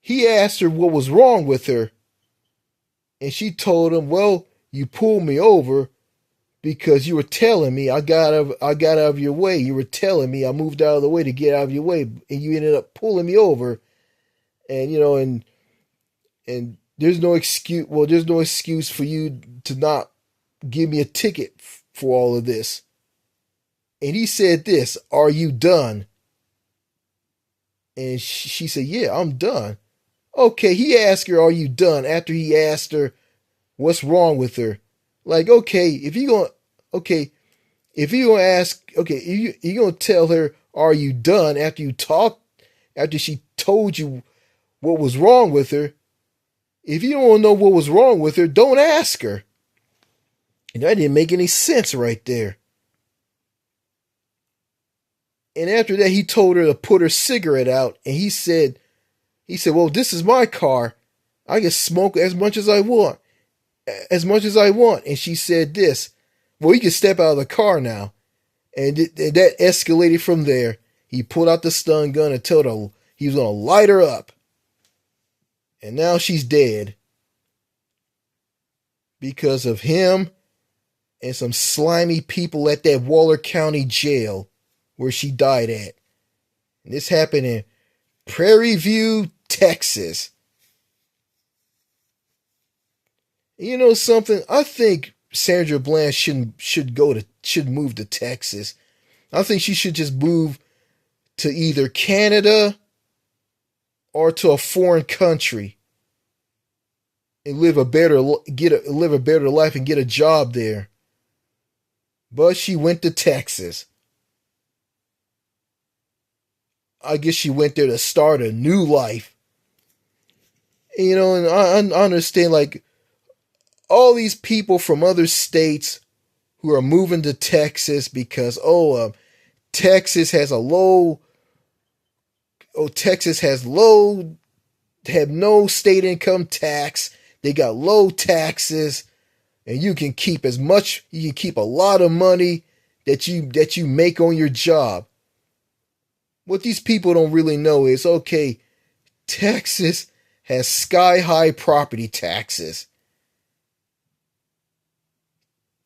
he asked her what was wrong with her, and she told him, well, you pulled me over because you were telling me I got out of your way. You were telling me I moved out of the way to get out of your way, and you ended up pulling me over. And and there's no excuse. Well, there's no excuse for you to not give me a ticket for all of this. And he said this, are you done? And she said, yeah, I'm done. Okay, he asked her, are you done? After he asked her what's wrong with her. Like, okay, if you're going to tell her, are you done? After told you what was wrong with her. If you don't know what was wrong with her, don't ask her. And that didn't make any sense right there. And after that, he told her to put her cigarette out. And he said, well, this is my car. I can smoke as much as I want. As much as I want. And she said this, well, you can step out of the car now. And that escalated from there. He pulled out the stun gun and told her he was going to light her up. And now she's dead. Because of him and some slimy people at that Waller County jail where she died at. And this happened in Prairie View, Texas. You know something? I think Sandra Bland should move to Texas. I think she should just move to either Canada or to a foreign country and live a better life and get a job there. But she went to Texas. I guess she went there to start a new life. You know, and I understand, like, all these people from other states who are moving to Texas because, Texas has have no state income tax. They got low taxes, and you can keep a lot of money that you make on your job. What these people don't really know is, okay, Texas has sky-high property taxes.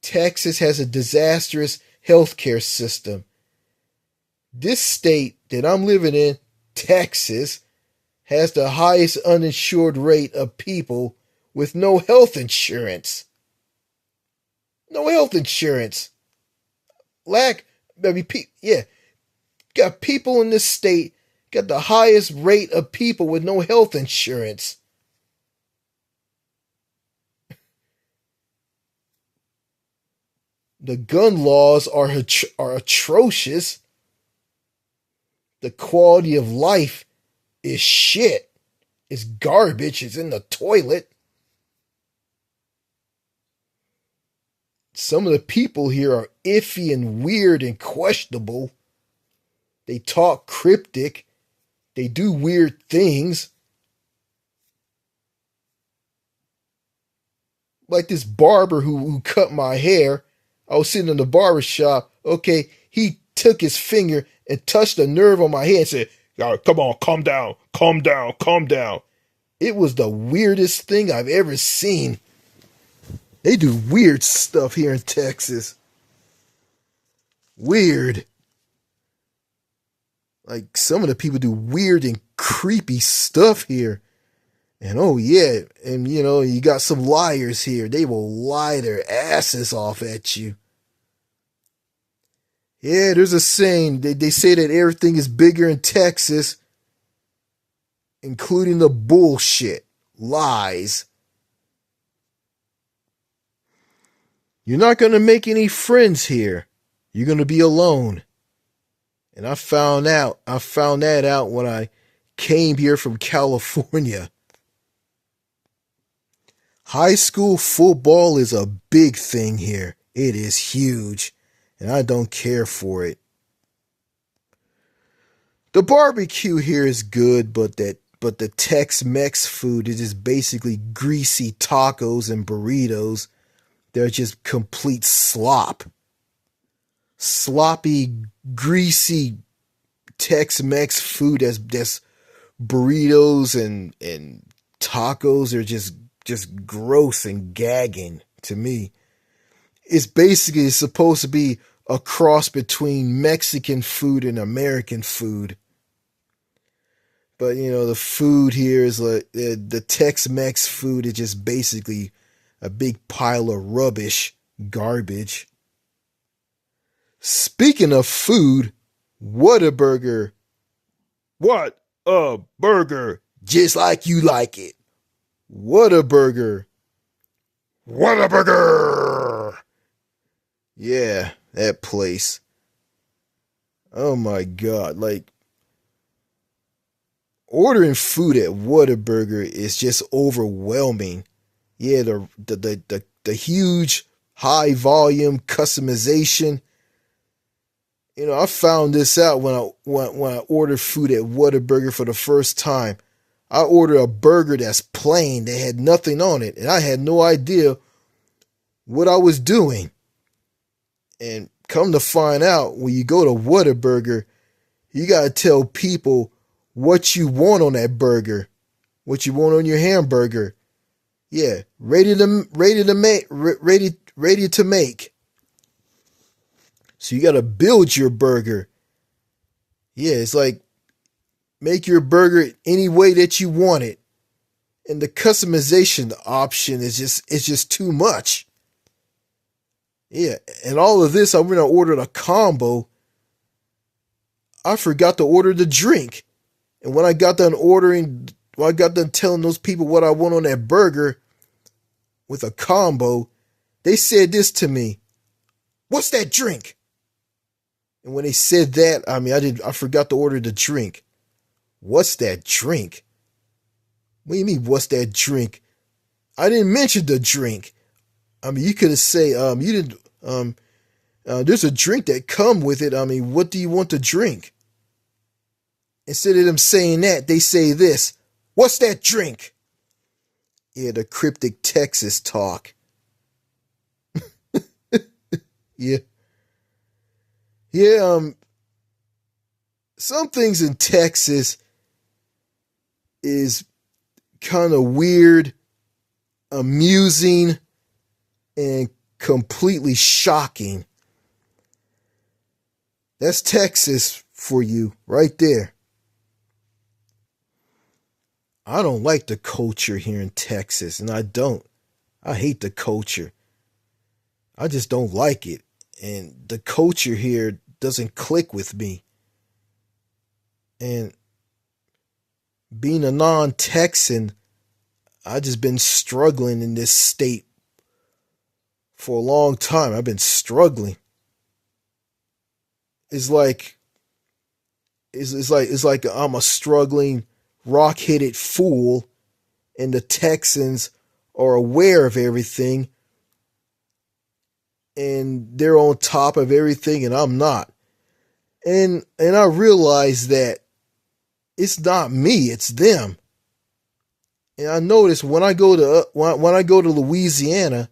Texas has a disastrous healthcare system. This state that I'm living in, Texas, has the highest uninsured rate of people with no health insurance. No health insurance. Got people in this state, got the highest rate of people with no health insurance. The gun laws are atrocious. The quality of life is shit. It's garbage. It's in the toilet. Some of the people here are iffy and weird and questionable. They talk cryptic. They do weird things. Like this barber who cut my hair. I was sitting in the barber shop. Okay, he took his finger and touched a nerve on my head and said, come on, calm down, calm down, calm down. It was the weirdest thing I've ever seen. They do weird stuff here in Texas. Weird. Like, some of the people do weird and creepy stuff here. And oh yeah, and you know, you got some liars here. They will lie their asses off at you. Yeah, there's a saying. They say that everything is bigger in Texas, including the bullshit. Lies. You're not going to make any friends here. You're going to be alone. And I found that out when I came here from California. High school football is a big thing here. It is huge. And I don't care for it. The barbecue here is good, but the Tex-Mex food is just basically greasy tacos and burritos. They're just complete slop. Sloppy, greasy Tex-Mex food that's burritos and tacos are just gross and gagging to me. It's basically supposed to be a cross between Mexican food and American food. But, you know, the food here is like, the Tex-Mex food is just basically a big pile of rubbish, garbage. Speaking of food, Whataburger. What a burger. Just like you like it. Whataburger. Whataburger. Yeah, that place. Oh my God. Like, Ordering food at Whataburger is just overwhelming. Yeah, the huge high volume customization. I found this out when I ordered food at Whataburger for the first time. I ordered a burger that's plain, that had nothing on it, and I had no idea what I was doing. And come to find out, when you go to Whataburger, you gotta tell people what you want on that burger, what you want on your hamburger. Yeah, ready to make. So you gotta build your burger. Yeah, it's like make your burger any way that you want it. And the customization option is just too much. Yeah, and all of this, I'm gonna order a combo. I forgot to order the drink. And when I got done telling those people what I want on that burger with a combo, they said this to me. "What's that drink?" And when they said that, I forgot to order the drink. What's that drink? What do you mean, what's that drink? I didn't mention the drink. You could have said, you didn't, there's a drink that come with it. What do you want to drink? Instead of them saying that, they say this. "What's that drink?" Yeah, the cryptic Texas talk. Yeah. Yeah, some things in Texas is kind of weird, amusing, and completely shocking. That's Texas for you right there. I don't like the culture here in Texas, and I don't. I hate the culture. I just don't like it. And the culture here doesn't click with me. And being a non-Texan, I just been struggling in this state for a long time. I've been struggling. It's like I'm a struggling, rock-headed fool, and the Texans are aware of everything, and they're on top of everything, and I'm not. And I realize that it's not me, it's them. And I notice when I go to Louisiana,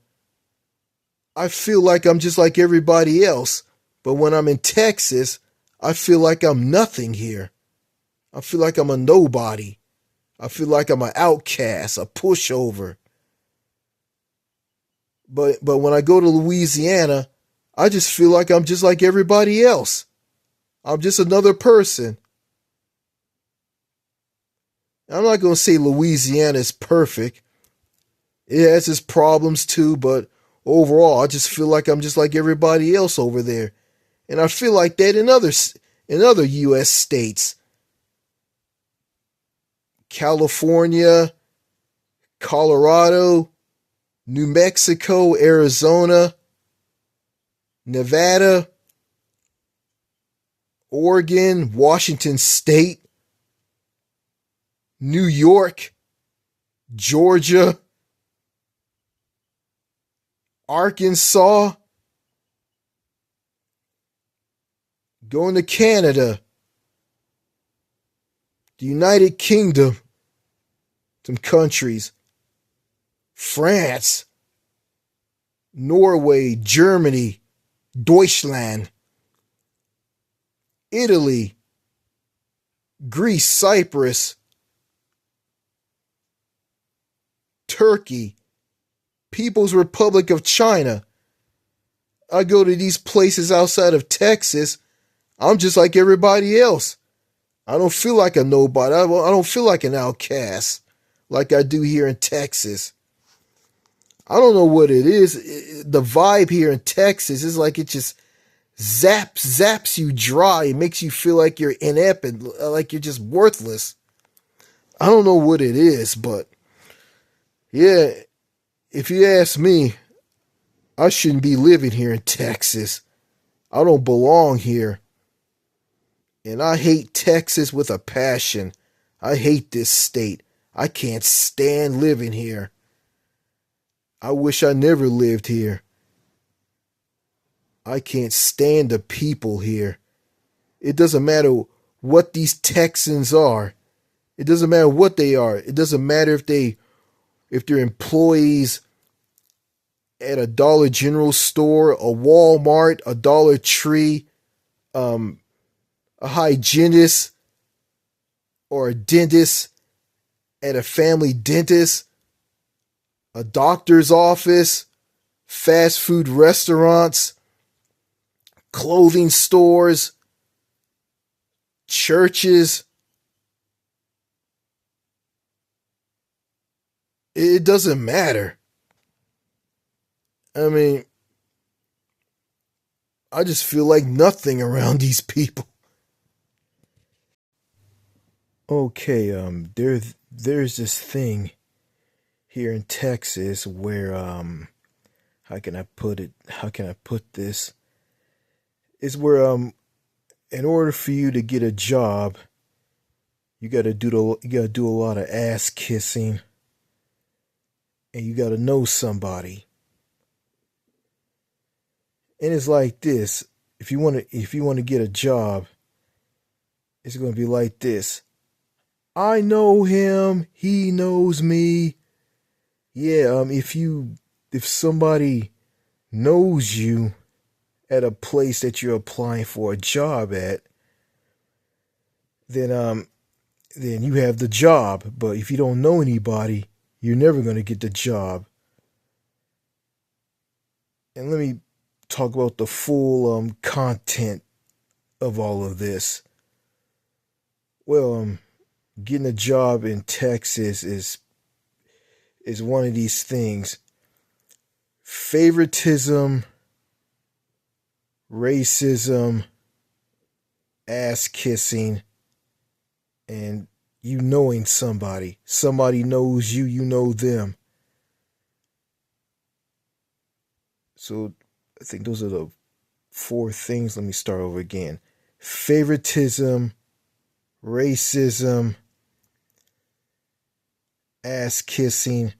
I feel like I'm just like everybody else. But when I'm in Texas, I feel like I'm nothing here. I feel like I'm a nobody. I feel like I'm an outcast, a pushover. But when I go to Louisiana, I just feel like I'm just like everybody else. I'm just another person. I'm not going to say Louisiana is perfect. It has its problems too, but overall, I just feel like I'm just like everybody else over there. And I feel like that in other U.S. states. California, Colorado, New Mexico, Arizona, Nevada, Oregon, Washington State, New York, Georgia, Arkansas, going to Canada, the United Kingdom, some countries, France, Norway, Germany, Deutschland, Italy, Greece, Cyprus, Turkey, People's Republic of China. I go to these places outside of Texas, I'm just like everybody else. I don't feel like a nobody. I don't feel like an outcast like I do here in Texas. I don't know what it is. The vibe here in Texas is like it just zaps you dry. It makes you feel like you're inept and like you're just worthless. I don't know what it is, but yeah, if you ask me, I shouldn't be living here in Texas. I don't belong here. And I hate Texas with a passion. I hate this state. I can't stand living here. I wish I never lived here. I can't stand the people here. It doesn't matter what these Texans are. It doesn't matter what they are. It doesn't matter if they're employees at a Dollar General store, a Walmart, a Dollar Tree, a hygienist or a dentist at a family dentist, a doctor's office, fast food restaurants, clothing stores, churches. It doesn't matter. I mean, I just feel like nothing around these people. Okay, there's this thing here in Texas where how can I put it? How can I put this? It's where in order for you to get a job, you gotta do a lot of ass kissing, and you gotta know somebody. And it's like this: if you want to get a job, it's gonna be like this. I know him. He knows me. Yeah. If somebody knows you at a place that you're applying for a job at, then you have the job. But if you don't know anybody, you're never going to get the job. And let me talk about the full content of all of this. Well, getting a job in Texas is one of these things. Favoritism, racism, ass kissing, and you knowing somebody. Somebody knows you, you know them. So I think those are the four things. Let me start over again. Favoritism, racism, ass kissing,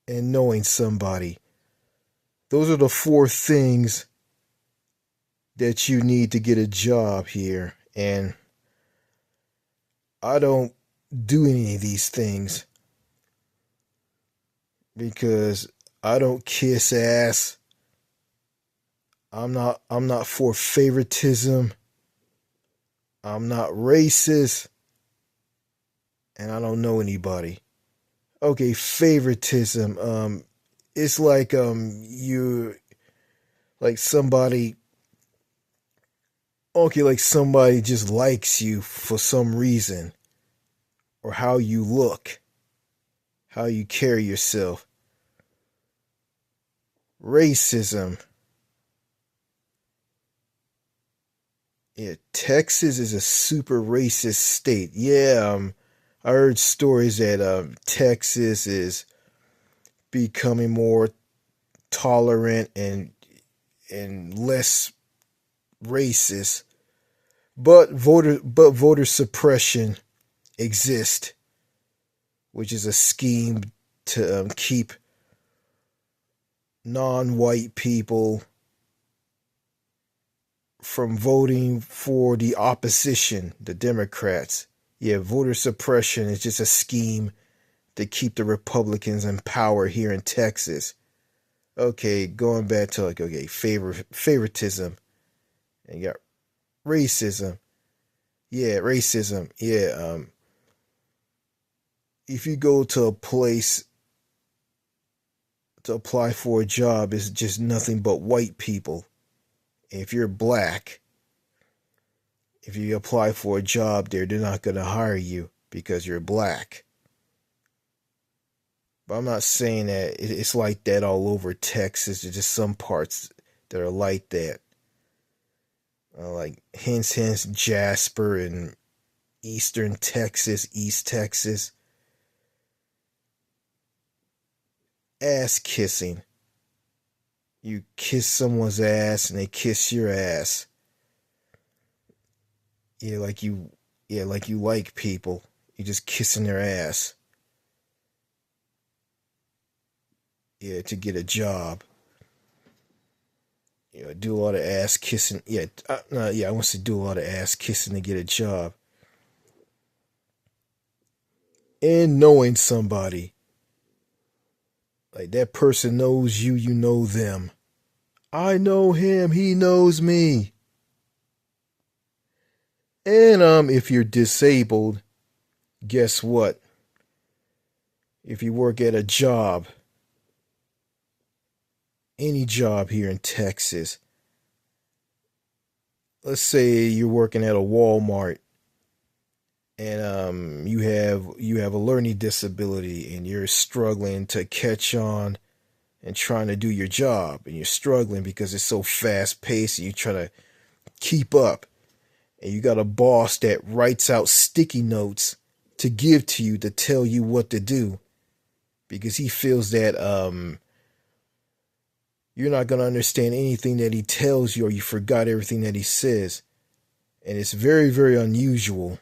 and knowing somebody. Those are the four things that you need to get a job here. And I don't do any of these things because I don't kiss ass. I'm not for favoritism. I'm not racist. And I don't know anybody. Okay, favoritism. It's like you like somebody okay, like somebody just likes you for some reason, or how you look, how you carry yourself. Racism. Yeah, Texas is a super racist state. Yeah, I heard stories that Texas is becoming more tolerant and less racist, but voter suppression exists, which is a scheme to keep non-white people from voting for the opposition, the Democrats. Yeah, voter suppression is just a scheme to keep the Republicans in power here in Texas. Okay, going back to favoritism. And you got racism. Yeah, racism. Yeah, if you go to a place to apply for a job, it's just nothing but white people. If you're black, if you apply for a job there, they're not going to hire you because you're black. But I'm not saying that it's like that all over Texas. There's just some parts that are like that. Like hence, Jasper and Eastern Texas, East Texas. Ass kissing. You kiss someone's ass and they kiss your ass. Yeah, like you Yeah, like you like people. You're just kissing their ass. Yeah, to get a job. Do a lot of ass kissing. Yeah, I want to do a lot of ass kissing to get a job. And knowing somebody. Like that person knows you, you know them. I know him, he knows me. And if you're disabled, guess what? If you work at a job, any job here in Texas, let's say you're working at a Walmart and you have a learning disability and you're struggling to catch on and trying to do your job, and you're struggling because it's so fast paced and you try to keep up, and you got a boss that writes out sticky notes to give to you to tell you what to do because he feels that you're not going to understand anything that he tells you, or you forgot everything that he says. And it's very, very unusual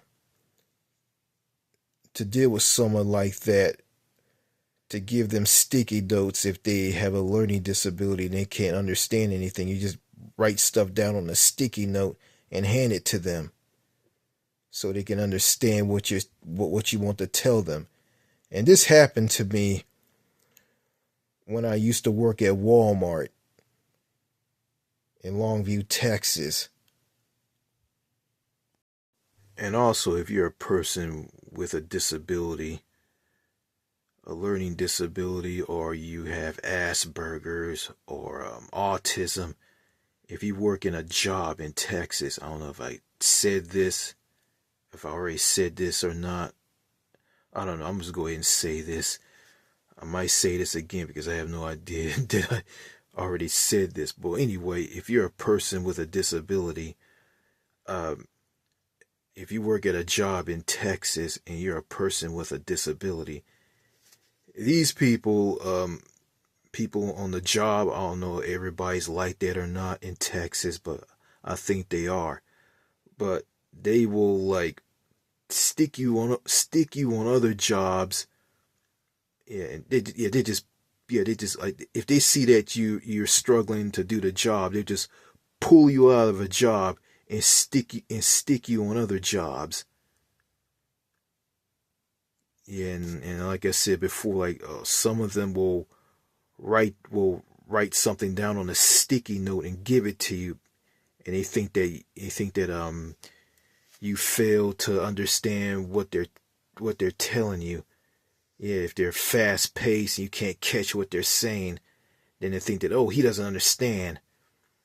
to deal with someone like that, to give them sticky notes if they have a learning disability and they can't understand anything. You just write stuff down on a sticky note and hand it to them so they can understand what you want to tell them. And this happened to me when I used to work at Walmart in Longview, Texas. And also, if you're a person with a disability, a learning disability, or you have Asperger's or autism, if you work in a job in Texas, I don't know if I said this, if I already said this or not. I don't know. I'm just going to go ahead and say this. I might say this again because I have no idea that I already said this. But anyway, if you're a person with a disability, if you work at a job in Texas and you're a person with a disability, these people, people on the job, I don't know if everybody's like that or not in Texas, but I think they are. But they will like stick you on other jobs. Yeah, they just like, if they see that you're struggling to do the job, they just pull you out of a job and stick you on other jobs. Yeah, and like I said before, like some of them will write something down on a sticky note and give it to you, and they think that you fail to understand what they're telling you. Yeah, if they're fast paced and you can't catch what they're saying, then they think that, oh, he doesn't understand.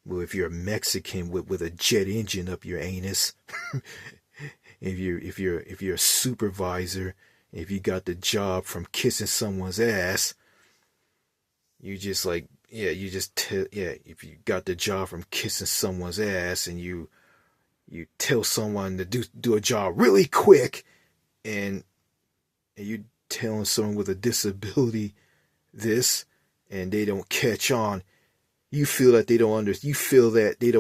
Well, if you're a Mexican with a jet engine up your anus, if you're a supervisor, if you got the job from kissing someone's ass, you just like, yeah, if you got the job from kissing someone's ass and you tell someone to do a job really quick, and you telling someone with a disability this, and they don't catch on, you feel that they don't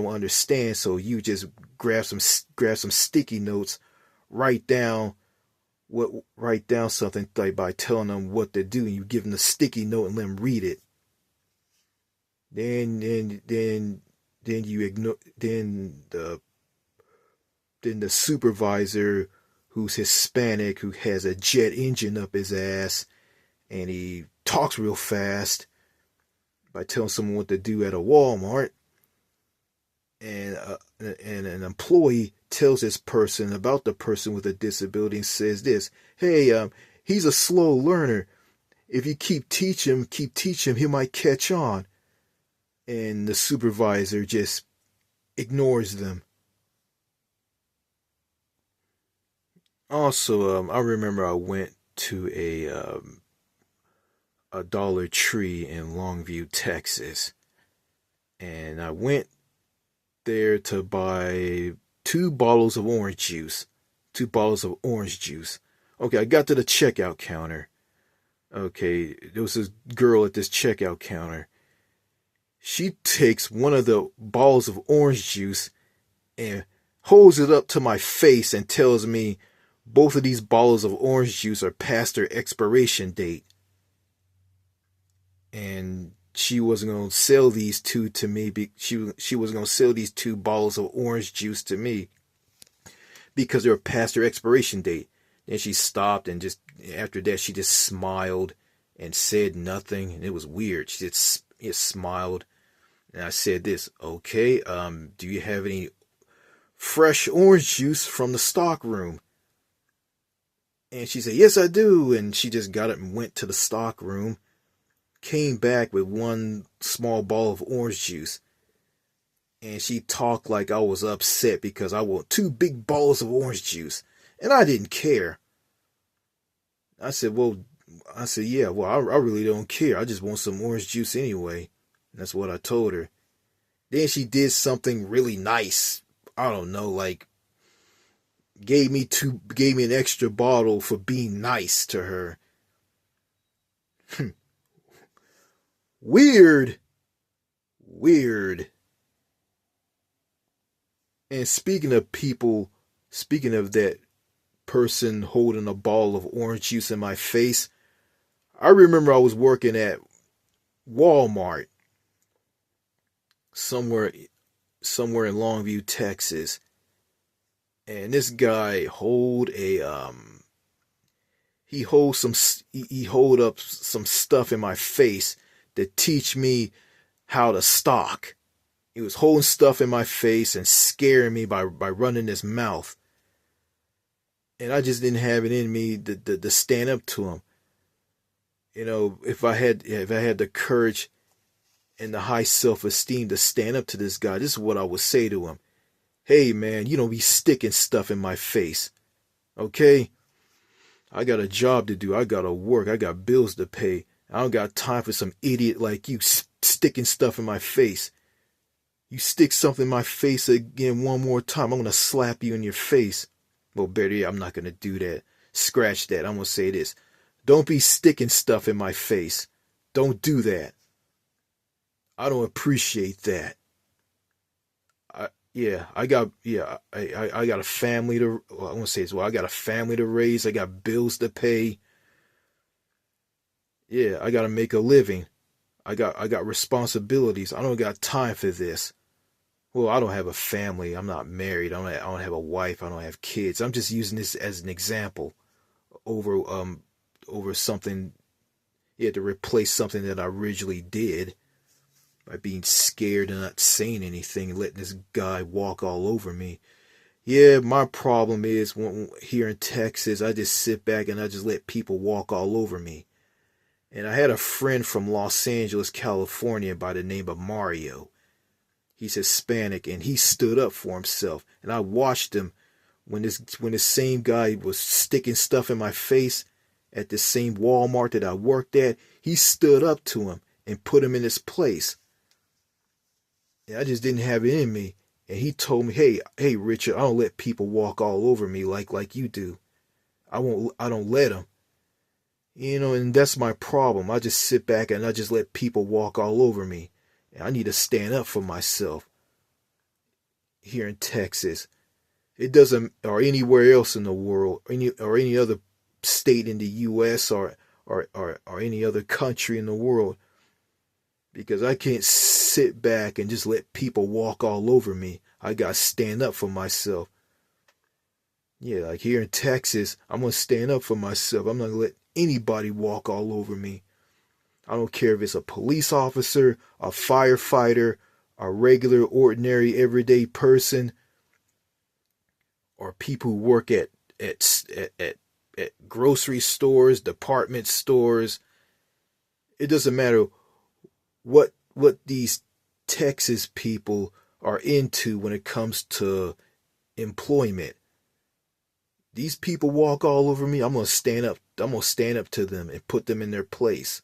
understand, so you just grab some sticky notes, write down something like by telling them what to do, and you give them the sticky note and let them read it. Then you ignore then the supervisor, who's Hispanic, who has a jet engine up his ass, and he talks real fast by telling someone what to do at a Walmart, and an employee tells this person about the person with a disability and says this, hey, he's a slow learner. If you keep teach him, he might catch on. And the supervisor just ignores them. Also, I remember I went to a Dollar Tree in Longview, Texas, and I went there to buy 2 bottles of orange juice. 2 bottles of orange juice. Okay, I got to the checkout counter. Okay, there was this girl at this checkout counter. She takes one of the bottles of orange juice and holds it up to my face and tells me both of these bottles of orange juice are past their expiration date. And she wasn't going to sell these two to me. She was going to sell these 2 bottles of orange juice to me because they were past their expiration date. Then she stopped, and just after that, she just smiled and said nothing. And it was weird. She just smiled. And I said this, okay, do you have any fresh orange juice from the stock room? And she said, yes, I do. And she just got up and went to the stock room, came back with 1 small bottle of orange juice. And she talked like I was upset because I want 2 big bottles of orange juice. And I didn't care. I said, yeah, I really don't care. I just want some orange juice anyway. And that's what I told her. Then she did something really nice. I don't know, like gave me an extra bottle for being nice to her. Weird. And speaking of that person holding a bottle of orange juice in my face, I remember I was working at Walmart somewhere in Longview, Texas. And this guy hold up some stuff in my face to teach me how to stock. He was holding stuff in my face and scaring me by running his mouth. And I just didn't have it in me to stand up to him. You know, if I had the courage and the high self-esteem to stand up to this guy, this is what I would say to him. Hey man, you don't be sticking stuff in my face. Okay? I got a job to do. I gotta work. I got bills to pay. I don't got time for some idiot like you sticking stuff in my face. You stick something in my face again one more time, I'm gonna slap you in your face. Well, better yet, I'm not gonna do that. Scratch that. I'm gonna say this. Don't be sticking stuff in my face. Don't do that. I don't appreciate that. I got a family to, I want to say this, I got a family to raise, I got bills to pay. Yeah, I got to make a living. I got responsibilities. I don't got time for this. Well, I don't have a family. I'm not married. I don't have a wife. I don't have kids. I'm just using this as an example over something, to replace something that I originally did. By being scared and not saying anything and letting this guy walk all over me. Yeah, my problem is here in Texas, I just sit back and I just let people walk all over me. And I had a friend from Los Angeles, California by the name of Mario. He's Hispanic and he stood up for himself. And I watched him when this same guy was sticking stuff in my face at the same Walmart that I worked at. He stood up to him and put him in his place. I just didn't have it in me. And he told me, hey, Richard, I don't let people walk all over me like you do. I don't let them. And that's my problem. I just sit back and I just let people walk all over me. And I need to stand up for myself. Here in Texas. It doesn't, or anywhere else in the world, or any other state in the U.S. or any other country in the world. Because I can't sit back and just let people walk all over me. I got to stand up for myself. Yeah, like here in Texas, I'm going to stand up for myself. I'm not going to let anybody walk all over me. I don't care if it's a police officer, a firefighter, a regular, ordinary, everyday person, or people who work at grocery stores, department stores. It doesn't matter what these Texas people are into when it comes to employment. These people walk all over me. I'm going to stand up. I'm going to stand up to them and put them in their place.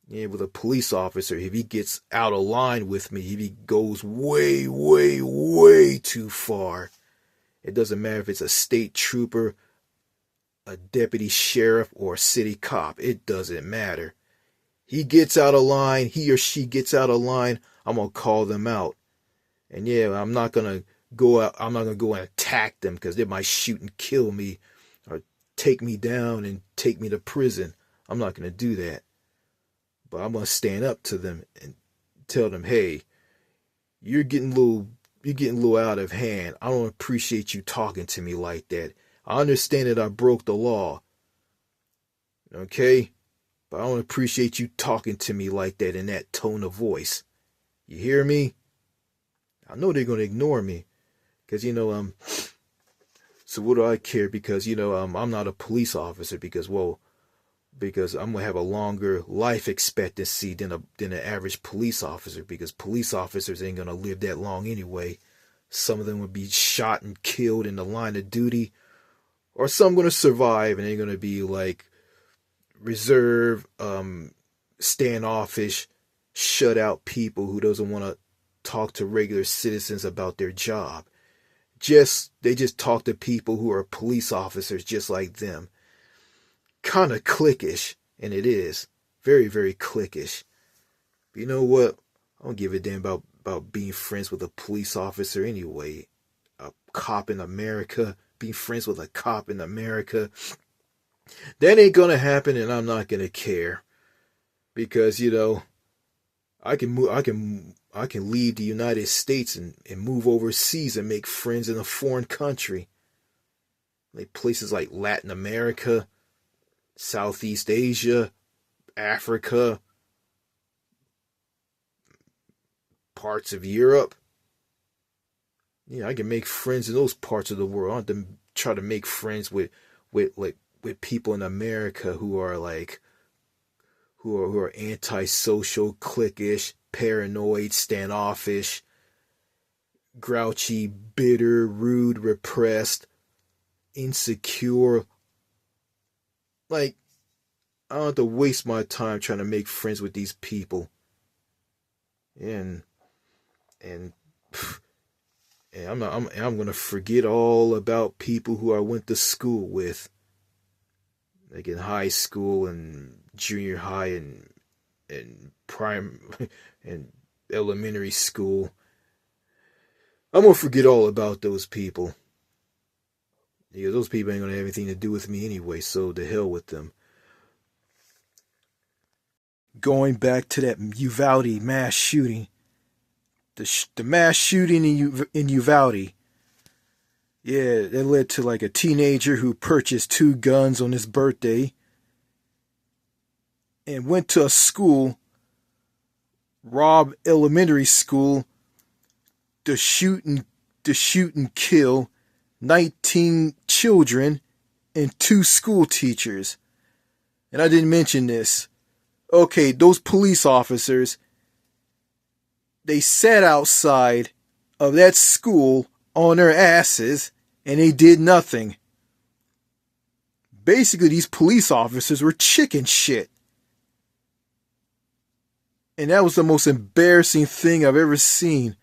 Yeah, with a police officer, if he gets out of line with me, if he goes way, way, way too far, it doesn't matter if it's a state trooper, a deputy sheriff, or a city cop. It doesn't matter. He gets out of line, he or she gets out of line, I'm going to call them out. And yeah, I'm not gonna go out. I'm not gonna go and attack them because they might shoot and kill me, or take me down and take me to prison. I'm not gonna do that. But I'm gonna stand up to them and tell them, hey, you're getting a little out of hand. I don't appreciate you talking to me like that. I understand that I broke the law. Okay? But I don't appreciate you talking to me like that in that tone of voice. You hear me? I know they're gonna ignore me. Cause so what do I care? Because I'm not a police officer because I'm gonna have a longer life expectancy than an average police officer, because police officers ain't gonna live that long anyway. Some of them would be shot and killed in the line of duty, or some gonna survive and they're gonna be like reserved, standoffish, shut out people who doesn't want to talk to regular citizens about their job. They just talk to people who are police officers just like them. Kind of cliquish, and it is very, very cliquish. But you know what? I don't give a damn about being friends with a police officer anyway. A cop in America, being friends with a cop in America, that ain't gonna happen, and I'm not gonna care, because I can leave the United States and move overseas and make friends in a foreign country, like places like Latin America, Southeast Asia, Africa, parts of Europe. I can make friends in those parts of the world. I don't have to try to make friends with people in America who are antisocial, cliquish, paranoid, standoffish, grouchy, bitter, rude, repressed, insecure. Like, I don't have to waste my time trying to make friends with these people. And I'm gonna forget all about people who I went to school with, like in high school and junior high and prime and elementary school. I'm gonna forget all about those people. Because those people ain't gonna have anything to do with me anyway, so to hell with them. Going back to that Uvalde mass shooting, the mass shooting in Uvalde, yeah, that led to like a teenager who purchased 2 guns on his birthday and went to a school, Robb Elementary School, to shoot and kill 19 children and 2 school teachers. And I didn't mention this. Okay, those police officers, they sat outside of that school on their asses and they did nothing. Basically, these police officers were chicken shit. And that was the most embarrassing thing I've ever seen.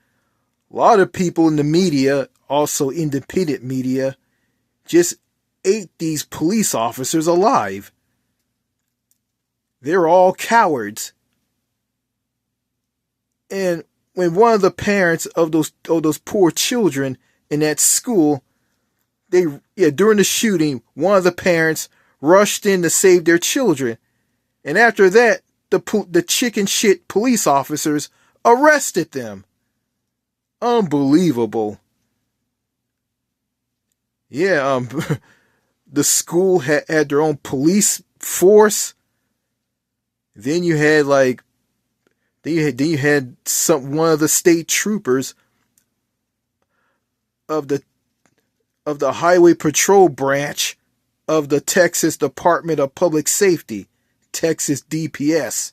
A lot of people in the media, also independent media, just ate these police officers alive. They're all cowards. And when one of the parents of those poor children in that school, during the shooting, one of the parents rushed in to save their children. And after that, the chicken shit police officers arrested them. Unbelievable. Yeah, the school had their own police force. Then you had one of the state troopers of the Highway Patrol branch of the Texas Department of Public Safety, Texas DPS.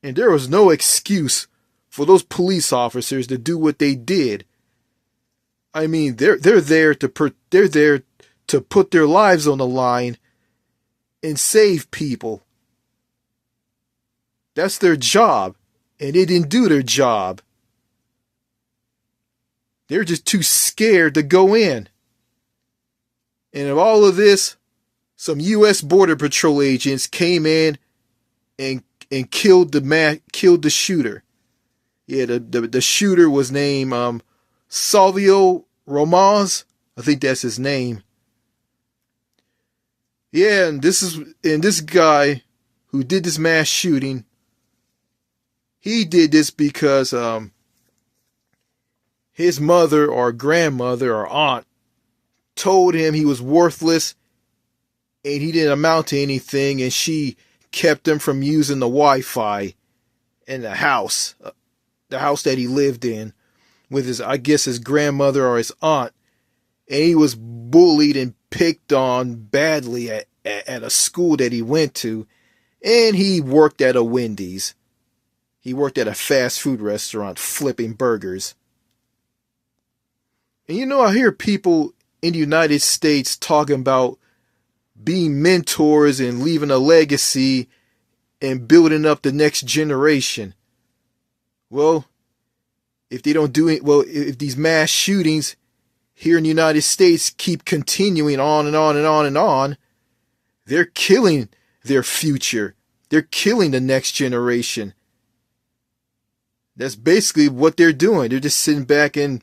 And there was no excuse for those police officers to do what they did. I mean, they're there to put their lives on the line and save people. That's their job, and they didn't do their job. They're just too scared to go in. And of all of this, some U.S. Border Patrol agents came in and killed the shooter. Yeah, the shooter was named Salvio Romaz. I think that's his name. Yeah, and this guy who did this mass shooting, he did this because his mother or grandmother or aunt told him he was worthless and he didn't amount to anything, and she kept him from using the Wi-Fi in the house that he lived in with his grandmother or his aunt, and he was bullied and picked on badly at a school that he went to, and he worked at a Wendy's. He worked at a fast food restaurant flipping burgers. And I hear people in the United States talking about being mentors and leaving a legacy and building up the next generation. Well, if they don't do it, if these mass shootings here in the United States keep continuing on and on and on and on, they're killing their future. They're killing the next generation. That's basically what they're doing. They're just sitting back and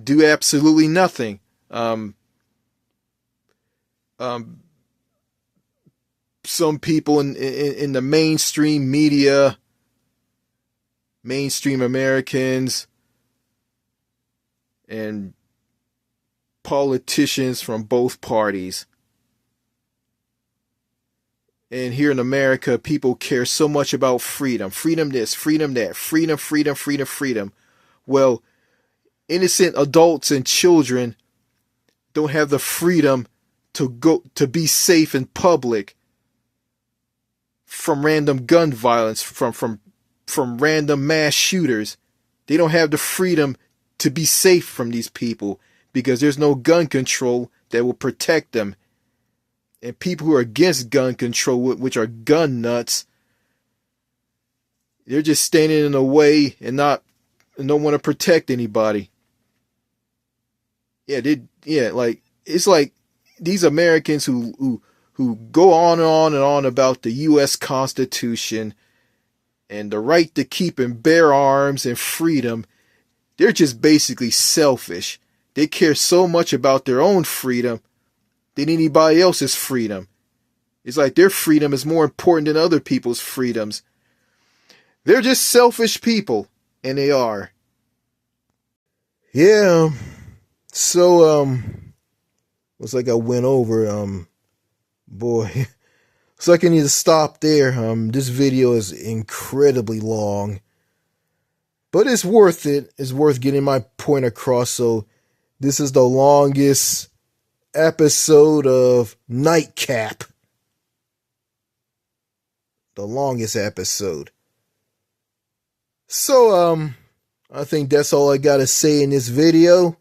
do absolutely nothing. Some people in the mainstream media, mainstream Americans, and politicians from both parties. And here in America, people care so much about freedom. Freedom this, freedom that, freedom, freedom, freedom, freedom. Well, innocent adults and children don't have the freedom to be safe in public from random gun violence, from random mass shooters. They don't have the freedom to be safe from these people because there's no gun control that will protect them. And people who are against gun control, which are gun nuts, they're just standing in the way and don't want to protect anybody. It's like these Americans who go on and on and on about the U.S. Constitution and the right to keep and bear arms and freedom. They're just basically selfish. They care so much about their own freedom than anybody else's freedom. It's like their freedom is more important than other people's freedoms. They're just selfish people, and they are. Yeah. So, looks like I went over, boy. So I can need to stop there. This video is incredibly long, but it's worth it. It's worth getting my point across. So this is the longest episode of Nightcap. The longest episode. So, I think that's all I gotta say in this video.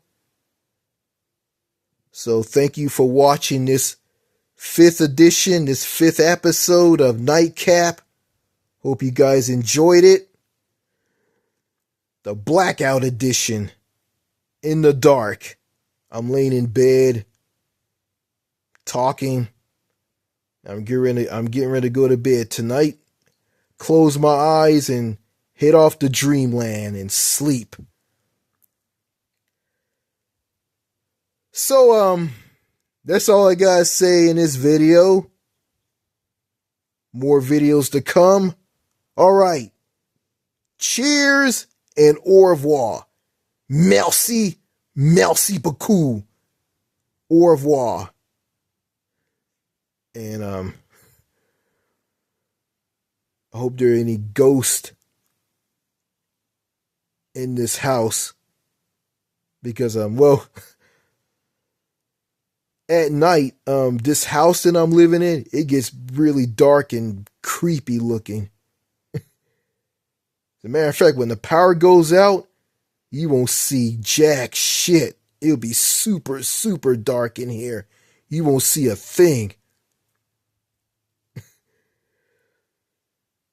So thank you for watching this 5th edition, this 5th episode of Nightcap. Hope you guys enjoyed it. The Blackout edition. In the dark. I'm laying in bed, talking. I'm getting ready to go to bed tonight. Close my eyes and head off to dreamland and sleep. So, that's all I gotta say in this video. More videos to come. Alright. Cheers and au revoir. Merci beaucoup. Au revoir. And I hope there are any ghosts in this house. Because at night, this house that I'm living in, it gets really dark and creepy looking. As a matter of fact, when the power goes out, you won't see jack shit. It'll be super, super dark in here. You won't see a thing.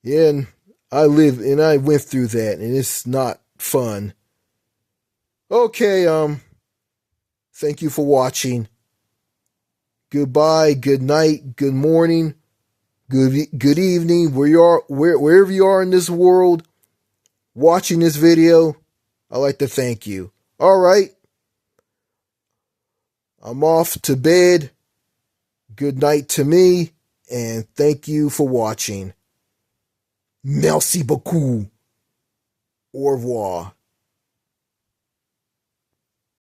Yeah, and I went through that, and it's not fun. Okay, thank you for watching. Goodbye, good night, good morning, good evening, wherever you are in this world. watching this video, I'd like to thank you. All right. I'm off to bed. Good night to me, and thank you for watching. Merci beaucoup. Au revoir.